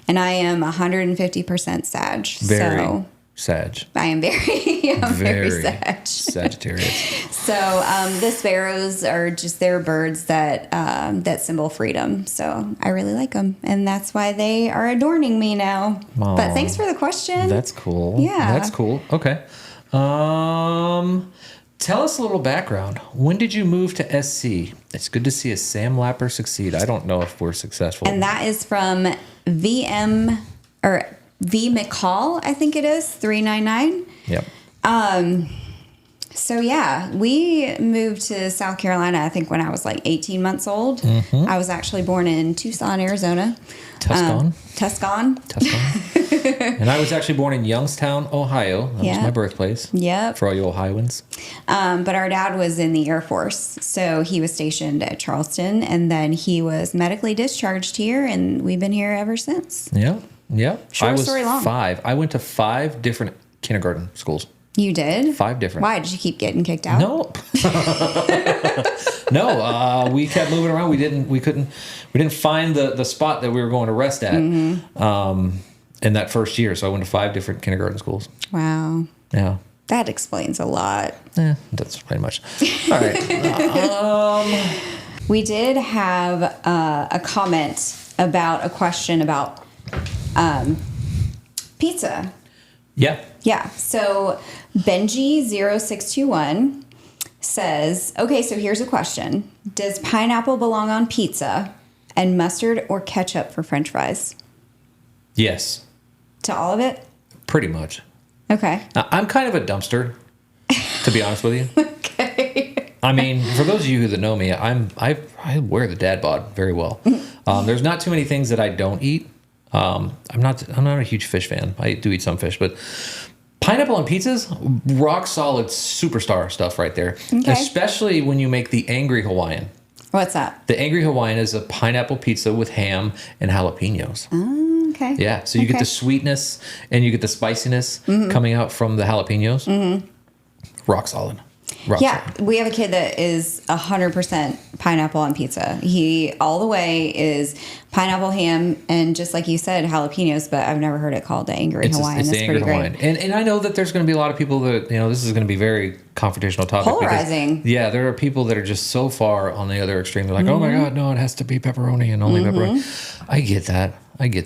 Speaker 2: and I am 150% Sag.
Speaker 3: Very
Speaker 2: so
Speaker 3: Sag.
Speaker 2: I am very Sag.
Speaker 3: Sagittarius.
Speaker 2: So the sparrows are just they're birds that that symbol freedom. So I really like them, and that's why they are adorning me now.
Speaker 3: Aw.
Speaker 2: But thanks for the question.
Speaker 3: That's cool.
Speaker 2: Yeah.
Speaker 3: That's cool. Okay. Tell us a little background. When did you move to SC? It's good to see a Sam Lapper succeed. I don't know if we're successful.
Speaker 2: And that is from VM or V McCall, I think it is 399.
Speaker 3: Yep.
Speaker 2: So yeah, we moved to South Carolina, I think when I was like 18 months old.
Speaker 3: Mm-hmm.
Speaker 2: I was actually born in Tucson, Arizona.
Speaker 3: Tucson.
Speaker 2: Tucson.
Speaker 3: And I was actually born in Youngstown, Ohio. That
Speaker 2: Yeah.
Speaker 3: was my birthplace.
Speaker 2: Yep.
Speaker 3: For all you Ohioans.
Speaker 2: But our dad was in the Air Force, so he was stationed at Charleston, and then he was medically discharged here, and we've been here ever since.
Speaker 3: Yeah. Yep.
Speaker 2: Short
Speaker 3: I was
Speaker 2: story long.
Speaker 3: 5. I went to 5 different kindergarten schools.
Speaker 2: You did?
Speaker 3: 5 different.
Speaker 2: Why? Did you keep getting kicked out?
Speaker 3: Nope. No, we kept moving around. We didn't find the spot that we were going to rest at in that first year. So I went to 5 different kindergarten schools.
Speaker 2: Wow.
Speaker 3: Yeah.
Speaker 2: That explains a lot.
Speaker 3: Yeah, that's pretty much. All right.
Speaker 2: We did have a comment about a question about pizza.
Speaker 3: Yeah.
Speaker 2: Yeah. So Benji0621 says, okay, so here's a question. Does pineapple belong on pizza and mustard or ketchup for French fries?
Speaker 3: Yes.
Speaker 2: To all of it?
Speaker 3: Pretty much.
Speaker 2: Okay.
Speaker 3: I'm kind of a dumpster, to be honest with you.
Speaker 2: Okay.
Speaker 3: I mean, for those of you that know me, I wear the dad bod very well. There's not too many things that I don't eat. I'm not a huge fish fan. I do eat some fish, but pineapple on pizzas, rock solid superstar stuff right there.
Speaker 2: Okay.
Speaker 3: Especially when you make the Angry Hawaiian.
Speaker 2: What's that?
Speaker 3: The Angry Hawaiian is a pineapple pizza with ham and jalapenos.
Speaker 2: Okay.
Speaker 3: Yeah, so you get the sweetness and you get the spiciness coming out from the jalapenos. Rock solid.
Speaker 2: Yeah, we have a kid that is 100% pineapple on pizza. He all the way is pineapple, ham, and just like you said, jalapenos. But I've never heard it called the Angry Hawaiian.
Speaker 3: It's the
Speaker 2: That's
Speaker 3: Angry
Speaker 2: pretty
Speaker 3: Hawaiian.
Speaker 2: great.
Speaker 3: And I know that there's going to be a lot of people that, this is going to be very confrontational topic.
Speaker 2: Polarizing.
Speaker 3: Because, yeah, there are people that are just so far on the other extreme. They're like, oh my God, no, it has to be pepperoni and only pepperoni. I get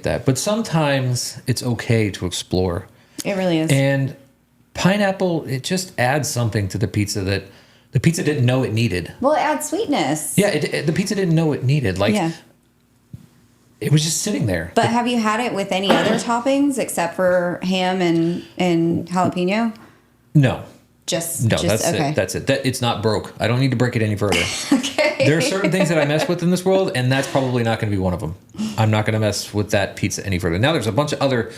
Speaker 3: that. But sometimes it's okay to explore.
Speaker 2: It really is.
Speaker 3: And pineapple, it just adds something to the pizza that the pizza didn't know it needed.
Speaker 2: Well, it adds sweetness.
Speaker 3: Yeah, the pizza didn't know it needed. It was just sitting there.
Speaker 2: But have you had it with any other toppings except for ham and jalapeno?
Speaker 3: No.
Speaker 2: Just
Speaker 3: that's
Speaker 2: okay.
Speaker 3: it. That's it. It's not broke. I don't need to break it any further.
Speaker 2: Okay.
Speaker 3: There are certain things that I mess with in this world, and that's probably not going to be one of them. I'm not going to mess with that pizza any further. Now, there's a bunch of other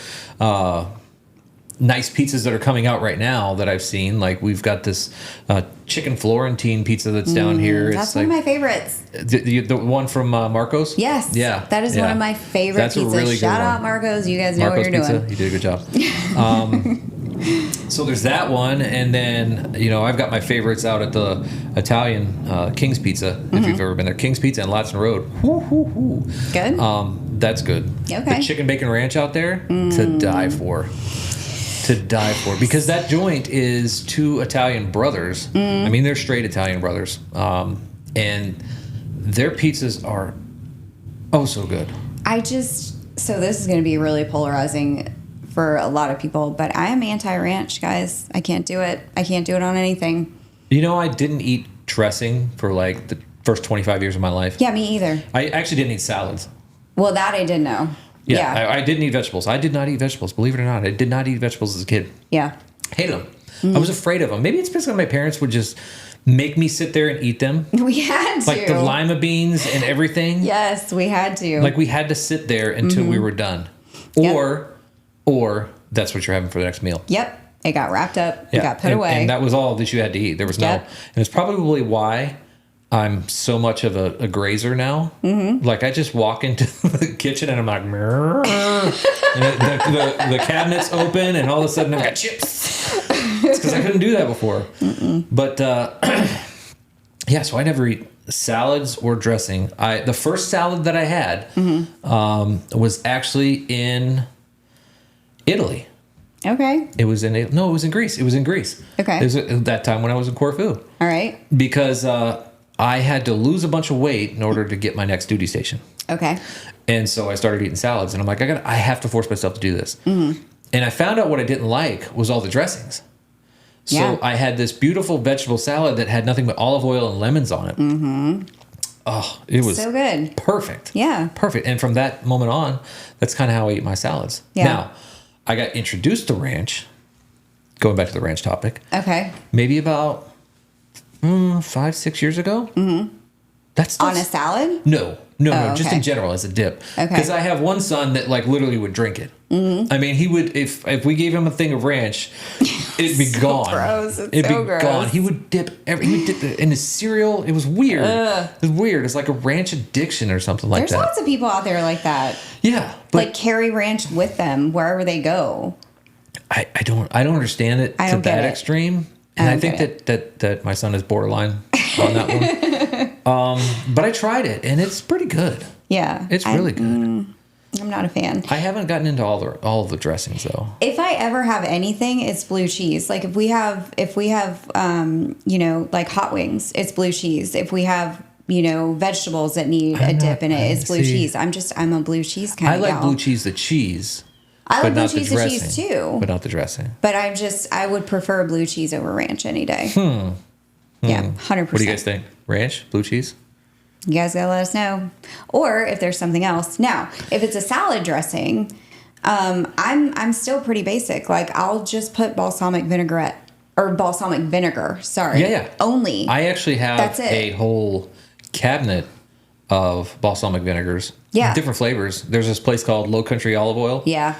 Speaker 3: nice pizzas that are coming out right now that I've seen. Like we've got this chicken Florentine pizza that's down here.
Speaker 2: That's one of my favorites.
Speaker 3: The one from Marco's?
Speaker 2: Yes.
Speaker 3: Yeah.
Speaker 2: That is one of my favorite
Speaker 3: That's
Speaker 2: pizzas.
Speaker 3: a really
Speaker 2: Shout
Speaker 3: good
Speaker 2: out
Speaker 3: one.
Speaker 2: Marco's. You guys know
Speaker 3: Marco's
Speaker 2: what you're
Speaker 3: Pizza.
Speaker 2: doing.
Speaker 3: You did a good job. So there's that one, and then I've got my favorites out at the Italian King's Pizza. If you've ever been there, King's Pizza and Latson Road.
Speaker 2: Good.
Speaker 3: That's good.
Speaker 2: Okay.
Speaker 3: The chicken bacon ranch out there to die for. Because that joint is 2 Italian brothers. I mean, they're straight Italian brothers, and their pizzas are so good.
Speaker 2: So this is going to be really polarizing for a lot of people, but I am anti-ranch, guys. I can't do it. I can't do it on anything.
Speaker 3: I didn't eat dressing for like the first 25 years of my life.
Speaker 2: Yeah, me either.
Speaker 3: I actually didn't eat salads.
Speaker 2: Well, that I did know.
Speaker 3: Yeah. I didn't eat vegetables. I did not eat vegetables. Believe it or not, I did not eat vegetables as a kid.
Speaker 2: Yeah.
Speaker 3: Hated them. I was afraid of them. Maybe it's because my parents would just make me sit there and eat them.
Speaker 2: We had to.
Speaker 3: Like the lima beans and everything.
Speaker 2: Yes, we had to.
Speaker 3: Like we had to sit there until we were done. Or that's what you're having for the next meal.
Speaker 2: Yep. It got wrapped up. It got put away.
Speaker 3: And that was all that you had to eat. There was no... And it's probably why I'm so much of a grazer now. Like I just walk into the kitchen and I'm like... and the cabinet's open and all of a sudden I've got chips. It's because I couldn't do that before. But so I never eat salads or dressing. The first salad that I had was actually in Italy.
Speaker 2: Okay.
Speaker 3: It was in Greece. It was in Greece.
Speaker 2: Okay.
Speaker 3: It was at that time when I was in Corfu.
Speaker 2: All right.
Speaker 3: Because I had to lose a bunch of weight in order to get my next duty station.
Speaker 2: Okay.
Speaker 3: And so I started eating salads, and I'm like, I have to force myself to do this. And I found out what I didn't like was all the dressings. So I had this beautiful vegetable salad that had nothing but olive oil and lemons on it. Oh, it was
Speaker 2: so good.
Speaker 3: Perfect.
Speaker 2: Yeah.
Speaker 3: Perfect. And from that moment on, that's kind of how I eat my salads.
Speaker 2: Yeah.
Speaker 3: Now, I got introduced to ranch, going back to the ranch topic.
Speaker 2: Okay.
Speaker 3: Maybe about 5-6 years ago. That's
Speaker 2: on a salad?
Speaker 3: No, just
Speaker 2: okay.
Speaker 3: in general as a dip.
Speaker 2: Okay.
Speaker 3: Because I have one son that like literally would drink it. I mean, he would if we gave him a thing of ranch, it'd be gone.
Speaker 2: Gross. It's
Speaker 3: it'd
Speaker 2: so
Speaker 3: be
Speaker 2: gross.
Speaker 3: gone. He would dip it in his cereal. It was weird. It was weird. It's like a ranch addiction or something like
Speaker 2: There's
Speaker 3: that.
Speaker 2: lots of people out there like that.
Speaker 3: Yeah, but
Speaker 2: Like carry ranch with them wherever they go.
Speaker 3: I don't understand it
Speaker 2: I
Speaker 3: to
Speaker 2: don't get
Speaker 3: that
Speaker 2: it.
Speaker 3: extreme. And I think that my son is borderline on that one. But I tried it and it's pretty good.
Speaker 2: Yeah.
Speaker 3: It's really good.
Speaker 2: I'm not a fan.
Speaker 3: I haven't gotten into all of the dressings though.
Speaker 2: If I ever have anything, it's blue cheese. Like if we have like hot wings, it's blue cheese. If we have, vegetables that need a dip in it, it's blue cheese. I'm a blue cheese kind of gal.
Speaker 3: I like blue cheese, the cheese.
Speaker 2: I like
Speaker 3: but
Speaker 2: blue
Speaker 3: not
Speaker 2: cheese,
Speaker 3: the
Speaker 2: the
Speaker 3: dressing,
Speaker 2: cheese too.
Speaker 3: But not the dressing.
Speaker 2: But I would prefer blue cheese over ranch any day. Yeah, 100%.
Speaker 3: What do you guys think? Ranch, blue cheese?
Speaker 2: You guys gotta let us know. Or if there's something else. Now, if it's a salad dressing, I'm still pretty basic. Like I'll just put balsamic vinegar. Sorry.
Speaker 3: Yeah.
Speaker 2: Only.
Speaker 3: I actually have
Speaker 2: That's it.
Speaker 3: a whole cabinet of balsamic vinegars.
Speaker 2: Yeah.
Speaker 3: Different flavors. There's this place called Low Country Olive Oil.
Speaker 2: Yeah.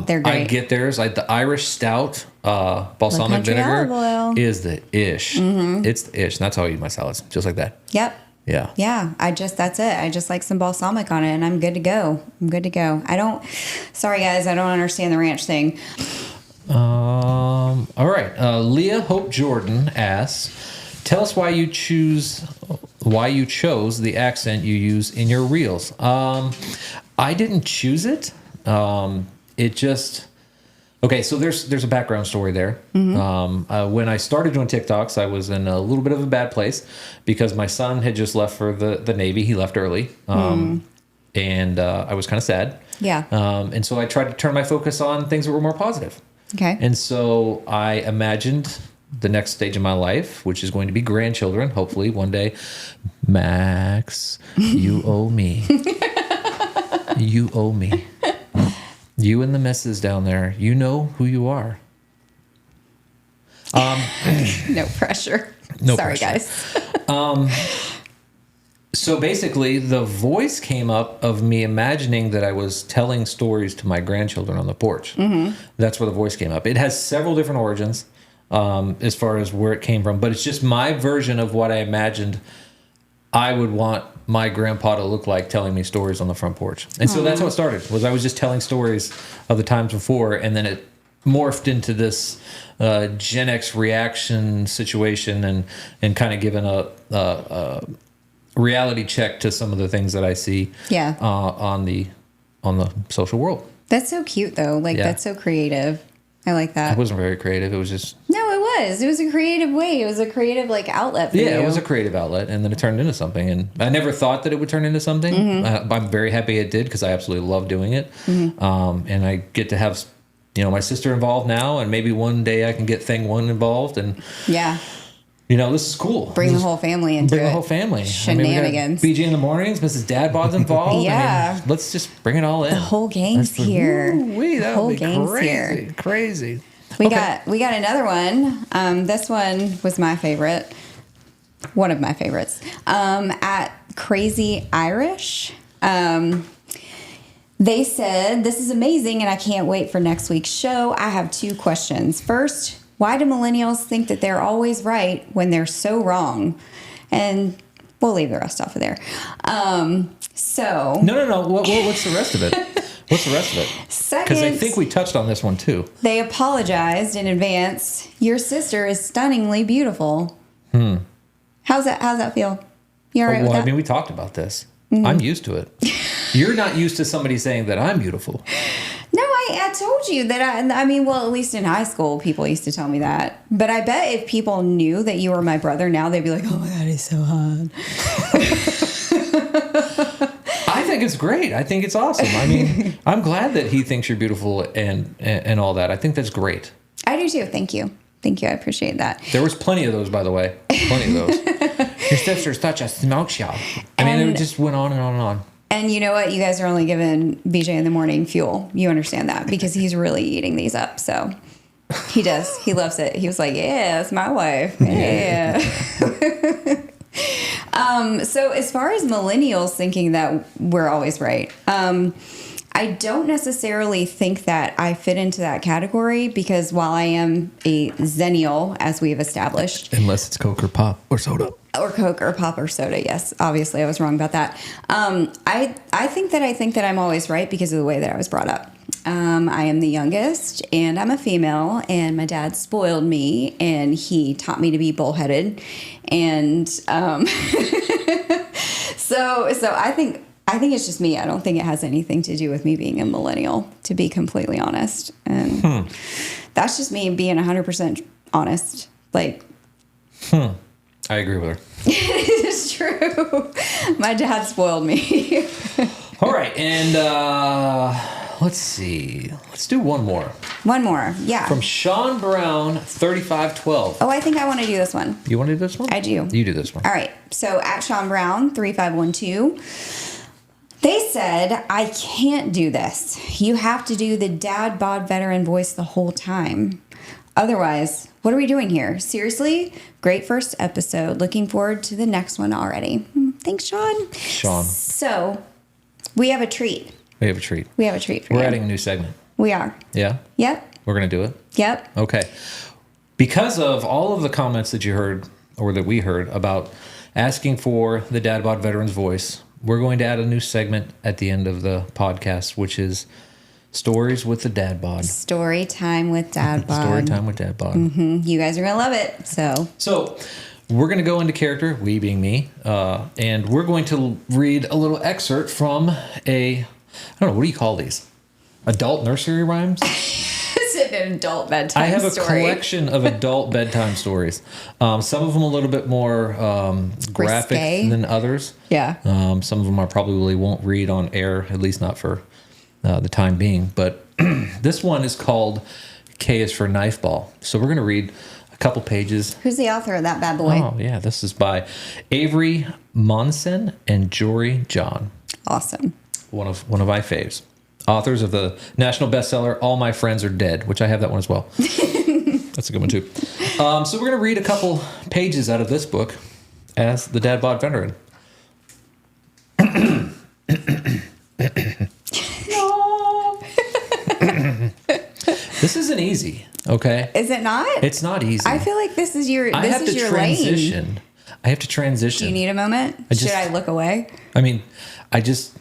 Speaker 2: They're great.
Speaker 3: I get theirs. The Irish Stout balsamic
Speaker 2: Country
Speaker 3: vinegar
Speaker 2: olive oil.
Speaker 3: is the ish. Mm-hmm. It's the ish. And that's how I eat my salads. Just like that.
Speaker 2: Yep.
Speaker 3: Yeah.
Speaker 2: Yeah. That's it. I just like some balsamic on it and I'm good to go. Sorry guys, I don't understand the ranch thing.
Speaker 3: All right. Leah Hope Jordan asks, tell us why you chose the accent you use in your reels. I didn't choose it. It just okay. So there's a background story there. Mm-hmm. When I started doing TikToks, I was in a little bit of a bad place because my son had just left for the Navy. He left early, and I was kind of sad.
Speaker 2: Yeah.
Speaker 3: And so I tried to turn my focus on things that were more positive.
Speaker 2: Okay.
Speaker 3: And so I imagined the next stage of my life, which is going to be grandchildren, hopefully one day. Max, you owe me. You owe me. You and the missus down there, you know who you are.
Speaker 2: No pressure.
Speaker 3: No
Speaker 2: Sorry,
Speaker 3: pressure.
Speaker 2: guys.
Speaker 3: So basically, the voice came up of me imagining that I was telling stories to my grandchildren on the porch. Mm-hmm. That's where the voice came up. It has several different origins as far as where it came from, but it's just my version of what I imagined I would want my grandpa to look like telling me stories on the front porch. And so that's how it started, was I was just telling stories of the times before, and then it morphed into this Gen X reaction situation and kind of given a reality check to some of the things that I see on the social world.
Speaker 2: That's so cute though. Like that's so creative. I like that.
Speaker 3: It wasn't very creative. It was just
Speaker 2: it was a creative way. It was a creative outlet for you.
Speaker 3: it was a creative outlet, and then it turned into something, and I never thought that it would turn into something. Mm-hmm. I'm very happy it did because I absolutely love doing it. Mm-hmm. And I get to have my sister involved now, and maybe one day I can get Thing One involved, and this is cool.
Speaker 2: Bring the whole family into it.
Speaker 3: Bring the whole family.
Speaker 2: Shenanigans.
Speaker 3: BJ in the mornings, Mrs. Dadbod's involved.
Speaker 2: Yeah.
Speaker 3: Let's just bring it all in.
Speaker 2: The whole gang's here.
Speaker 3: The whole gang's here. Crazy.
Speaker 2: We got another one. This one was my favorite. One of my favorites. At Crazy Irish. They said, "This is amazing and I can't wait for next week's show. I have 2 questions. First, why do millennials think that they're always right when they're so wrong?" And we'll leave the rest off of there.
Speaker 3: No. What's the rest of it? What's the rest of it?
Speaker 2: Second,
Speaker 3: because I think we touched on this one too.
Speaker 2: They apologized in advance. Your sister is stunningly beautiful. How's that feel? You all right with that?
Speaker 3: I mean, we talked about this. Mm-hmm. I'm used to it. You're not used to somebody saying that I'm beautiful.
Speaker 2: No, I told you that I mean, well, at least in high school, people used to tell me that. But I bet if people knew that you were my brother now, they'd be like, "Oh my God, he's so hot."
Speaker 3: I think it's great. I think it's awesome. I mean, I'm glad that he thinks you're beautiful and all that. I think that's great.
Speaker 2: I do too. Thank you. I appreciate that.
Speaker 3: There was plenty of those, by the way. Plenty of those. Your sister's such a smoke show. I mean, it just went on and on and on.
Speaker 2: And you know what? You guys are only giving BJ in the morning fuel. You understand that because he's really eating these up. So he does. He loves it. He was like, "Yeah, that's my wife." Yeah. So as far as millennials thinking that we're always right, I I don't necessarily think that I fit into that category because while I am a Zennial, as we've established.
Speaker 3: Unless it's Coke or pop or soda.
Speaker 2: Or Coke or pop or soda, yes. Obviously, I was wrong about that. I think that I'm always right because of the way that I was brought up. I am the youngest, and I'm a female, and my dad spoiled me, and he taught me to be bullheaded, and so I think it's just me. I don't think it has anything to do with me being a millennial, to be completely honest, and that's just me being 100% honest. Like,
Speaker 3: I agree with her.
Speaker 2: It is true. My dad spoiled me.
Speaker 3: All right, and let's see. Let's do one more.
Speaker 2: One more, yeah.
Speaker 3: From Sean Brown, 3512.
Speaker 2: Oh, I think I want to do this one.
Speaker 3: You want to do this one?
Speaker 2: I do.
Speaker 3: You do this one.
Speaker 2: All right. So at Sean Brown, 3512, they said, I can't do this. You have to do the dad bod veteran voice the whole time. Otherwise, what are we doing here? Seriously? Great first episode. Looking forward to the next one already. Thanks, Sean.
Speaker 3: Sean.
Speaker 2: So, we have a treat.
Speaker 3: We have a treat.
Speaker 2: We have a treat for you.
Speaker 3: We're adding a new segment.
Speaker 2: We are.
Speaker 3: Yeah?
Speaker 2: Yep.
Speaker 3: We're going to do it?
Speaker 2: Yep.
Speaker 3: Okay. Because of all of the comments that you heard, or that we heard, about asking for the Dad Bod Veteran's voice, we're going to add a new segment at the end of the podcast, which is Stories with the Dad Bod.
Speaker 2: Story time with Dad Bod.
Speaker 3: Story time with Dad Bod.
Speaker 2: Mm-hmm. You guys are going to love it. So
Speaker 3: we're going to go into character, we being me, and we're going to read a little excerpt from I don't know, what do you call these? Adult nursery rhymes?
Speaker 2: It's an adult bedtime
Speaker 3: I have a
Speaker 2: story.
Speaker 3: collection of adult bedtime stories. Some of them a little bit more graphic
Speaker 2: Risque.
Speaker 3: than others.
Speaker 2: Yeah.
Speaker 3: Some of them I probably won't read on air, at least not for the time being. But this one is called K is for Knife Ball. So we're going to read a couple pages.
Speaker 2: Who's the author of that bad boy?
Speaker 3: Oh, yeah. This is by Avery Monson and Jory John.
Speaker 2: Awesome.
Speaker 3: One of my faves. Authors of the national bestseller All My Friends Are Dead, which I have that one as well. That's a good one too. So we're going to read a couple pages out of this book as the Dad Bod Veteran. This isn't easy, okay?
Speaker 2: Is it not?
Speaker 3: It's not easy.
Speaker 2: I feel like this is your lane.
Speaker 3: I have to transition.
Speaker 2: Do you need a moment? Should I look away?
Speaker 3: I mean, I just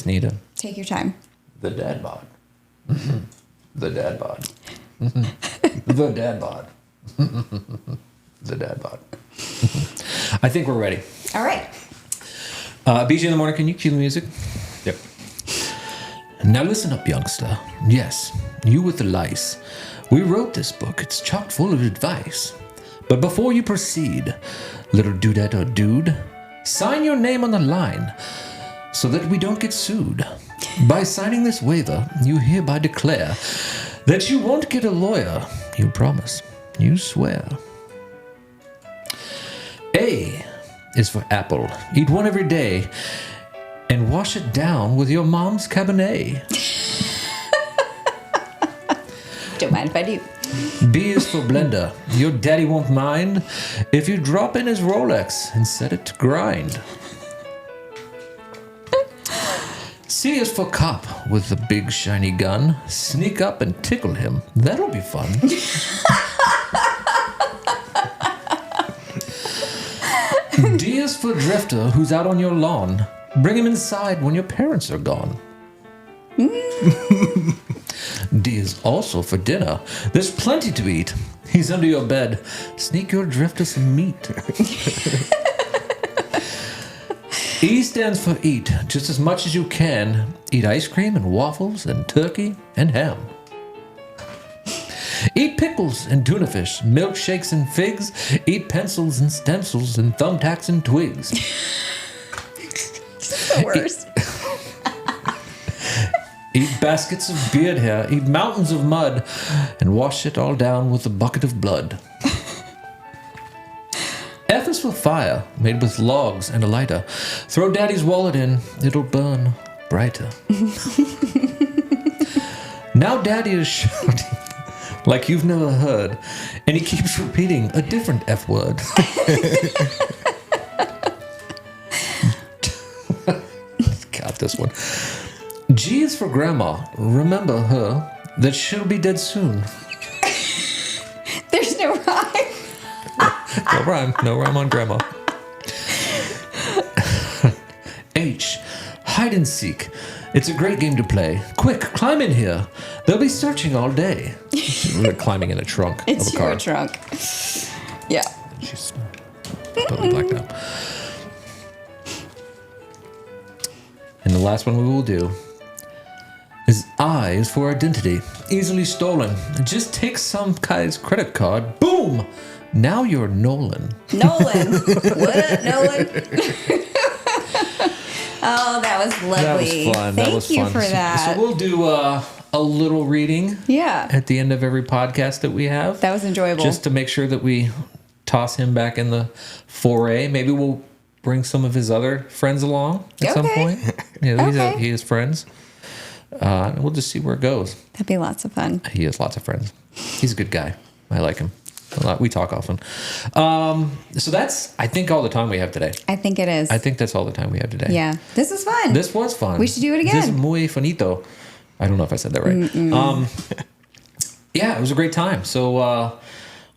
Speaker 3: need a...
Speaker 2: Take your time.
Speaker 3: The Dad Bod. The Dad Bod. The Dad Bod. The Dad Bod. I think we're ready.
Speaker 2: All right.
Speaker 3: BJ in the morning, can you cue the music?
Speaker 5: Yep.
Speaker 3: Now listen up, youngster. Yes, you with the lice. We wrote this book. It's chock full of advice. But before you proceed, little dudette or dude, sign your name on the line so that we don't get sued. By signing this waiver, you hereby declare that you won't get a lawyer. You promise. You swear. A is for apple. Eat one every day and wash it down with your mom's Cabernet.
Speaker 2: Don't mind if I do.
Speaker 3: B is for blender. Your daddy won't mind if you drop in his Rolex and set it to grind. C is for cop with the big shiny gun. Sneak up and tickle him. That'll be fun. D is for drifter who's out on your lawn. Bring him inside when your parents are gone. D is also for dinner. There's plenty to eat. He's under your bed. Sneak your drifter some meat. E stands for eat just as much as you can. Eat ice cream and waffles and turkey and ham. Eat pickles and tuna fish, milkshakes and figs. Eat pencils and stencils and thumbtacks and twigs.
Speaker 2: The worst.
Speaker 3: Eat baskets of beard hair, eat mountains of mud, and wash it all down with a bucket of blood. F is for fire, made with logs and a lighter. Throw daddy's wallet in, it'll burn brighter. Now daddy is shouting like you've never heard, and he keeps repeating a different F word. Got this one. G is for grandma. Remember her, that she'll be dead soon.
Speaker 2: There's no rhyme.
Speaker 3: No rhyme on grandma. H, hide and seek. It's a great game to play. Quick, climb in here. They'll be searching all day. We're climbing in a trunk of a car.
Speaker 2: It's your trunk. Yeah.
Speaker 3: She's totally blacked out. And the last one we will do is I is for identity. Easily stolen. Just take some guy's credit card. Boom! Now you're Nolan.
Speaker 2: Nolan. What up, Nolan? Oh, that was lovely.
Speaker 3: That was fun.
Speaker 2: Thank you for that.
Speaker 3: So we'll do a little reading at the end of every podcast that we have.
Speaker 2: That was enjoyable.
Speaker 3: Just to make sure that we toss him back in the foray. Maybe we'll bring some of his other friends along at some point. Yeah, he has friends. We'll just see where it goes.
Speaker 2: That'd be lots of fun.
Speaker 3: He has lots of friends. He's a good guy. I like him a lot. We talk often. So that's, I think, all the time we have today.
Speaker 2: I think it is.
Speaker 3: I think that's all the time we have today.
Speaker 2: Yeah. This was fun.
Speaker 3: This was fun.
Speaker 2: We should do it again.
Speaker 3: This is muy finito. I don't know if I said that right. Yeah, it was a great time. So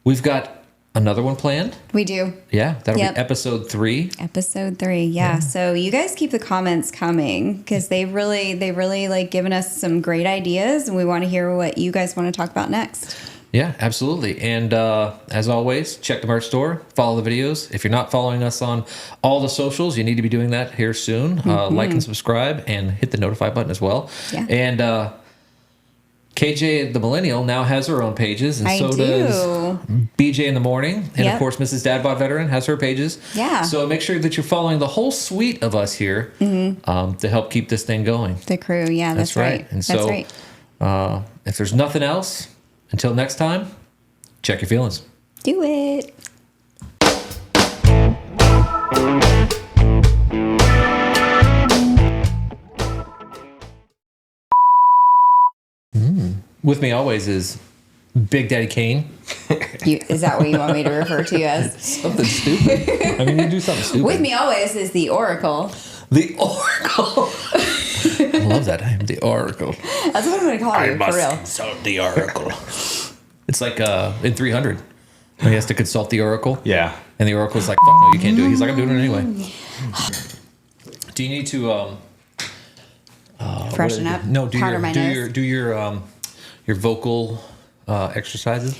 Speaker 3: we've got another one planned.
Speaker 2: We do.
Speaker 3: Yeah, that'll be episode 3.
Speaker 2: Episode 3, yeah. So you guys keep the comments coming because they really like given us some great ideas, and we want to hear what you guys want to talk about next.
Speaker 3: Yeah, absolutely. And as always, check the merch store, follow the videos. If you're not following us on all the socials, you need to be doing that here soon. Like and subscribe and hit the notify button as well. Yeah. And KJ the Millennial now has her own pages, and so does BJ in the Morning. And of course, Mrs. Dadbot Veteran has her pages. Yeah. So make sure that you're following the whole suite of us here to help keep this thing going.
Speaker 2: The crew, yeah, that's right.
Speaker 3: And so if there's nothing else, until next time, check your feelings.
Speaker 2: Do it.
Speaker 3: With me always is Big Daddy Kane.
Speaker 2: Is that what you want me to refer to you as?
Speaker 3: Something stupid. I mean, you do something stupid.
Speaker 2: With me always is the Oracle.
Speaker 3: The Oracle. I love that name, the Oracle.
Speaker 2: That's what I'm going to call you, for real.
Speaker 3: Consult the Oracle. It's like in 300. He has to consult the Oracle.
Speaker 5: Yeah.
Speaker 3: And the Oracle's like, fuck no, you can't do it. He's like, I'm doing it anyway. Do you need to
Speaker 2: freshen up?
Speaker 3: No, do your vocal exercises.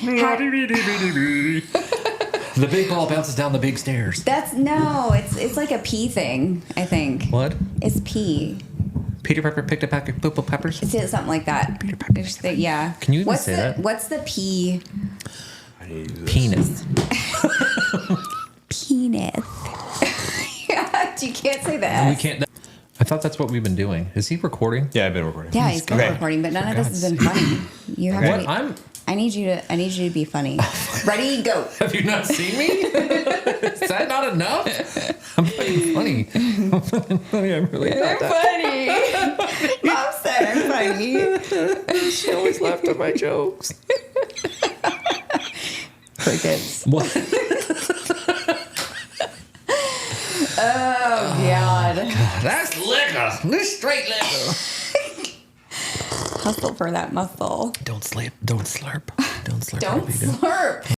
Speaker 3: The big ball bounces down the big stairs.
Speaker 2: It's like a pea thing, I think.
Speaker 3: What?
Speaker 2: It's pea.
Speaker 3: Peter Pepper picked a pack of purple peppers.
Speaker 2: It's something like that.
Speaker 3: Peter Pepper.
Speaker 2: Yeah.
Speaker 3: Can you even say that?
Speaker 2: What's the pea?
Speaker 3: Penis.
Speaker 2: Penis. You can't say that.
Speaker 3: We can't. I thought that's what we've been doing. Is he recording?
Speaker 5: Yeah, I've been recording.
Speaker 2: Yeah, he's been recording, but none of this has been funny. You have to be, I need you to be funny. Ready, go.
Speaker 3: Have you not seen me? Is that not enough? I'm fucking funny. I'm fucking funny. I'm really not
Speaker 2: that funny. Mom said I'm funny.
Speaker 3: She always laughed at my jokes.
Speaker 2: Crickets.
Speaker 3: What?
Speaker 2: Oh God.
Speaker 3: That's liquor. This straight liquor.
Speaker 2: Hustle for that muscle.
Speaker 3: Don't slurp. Don't slurp.
Speaker 2: Don't slurp.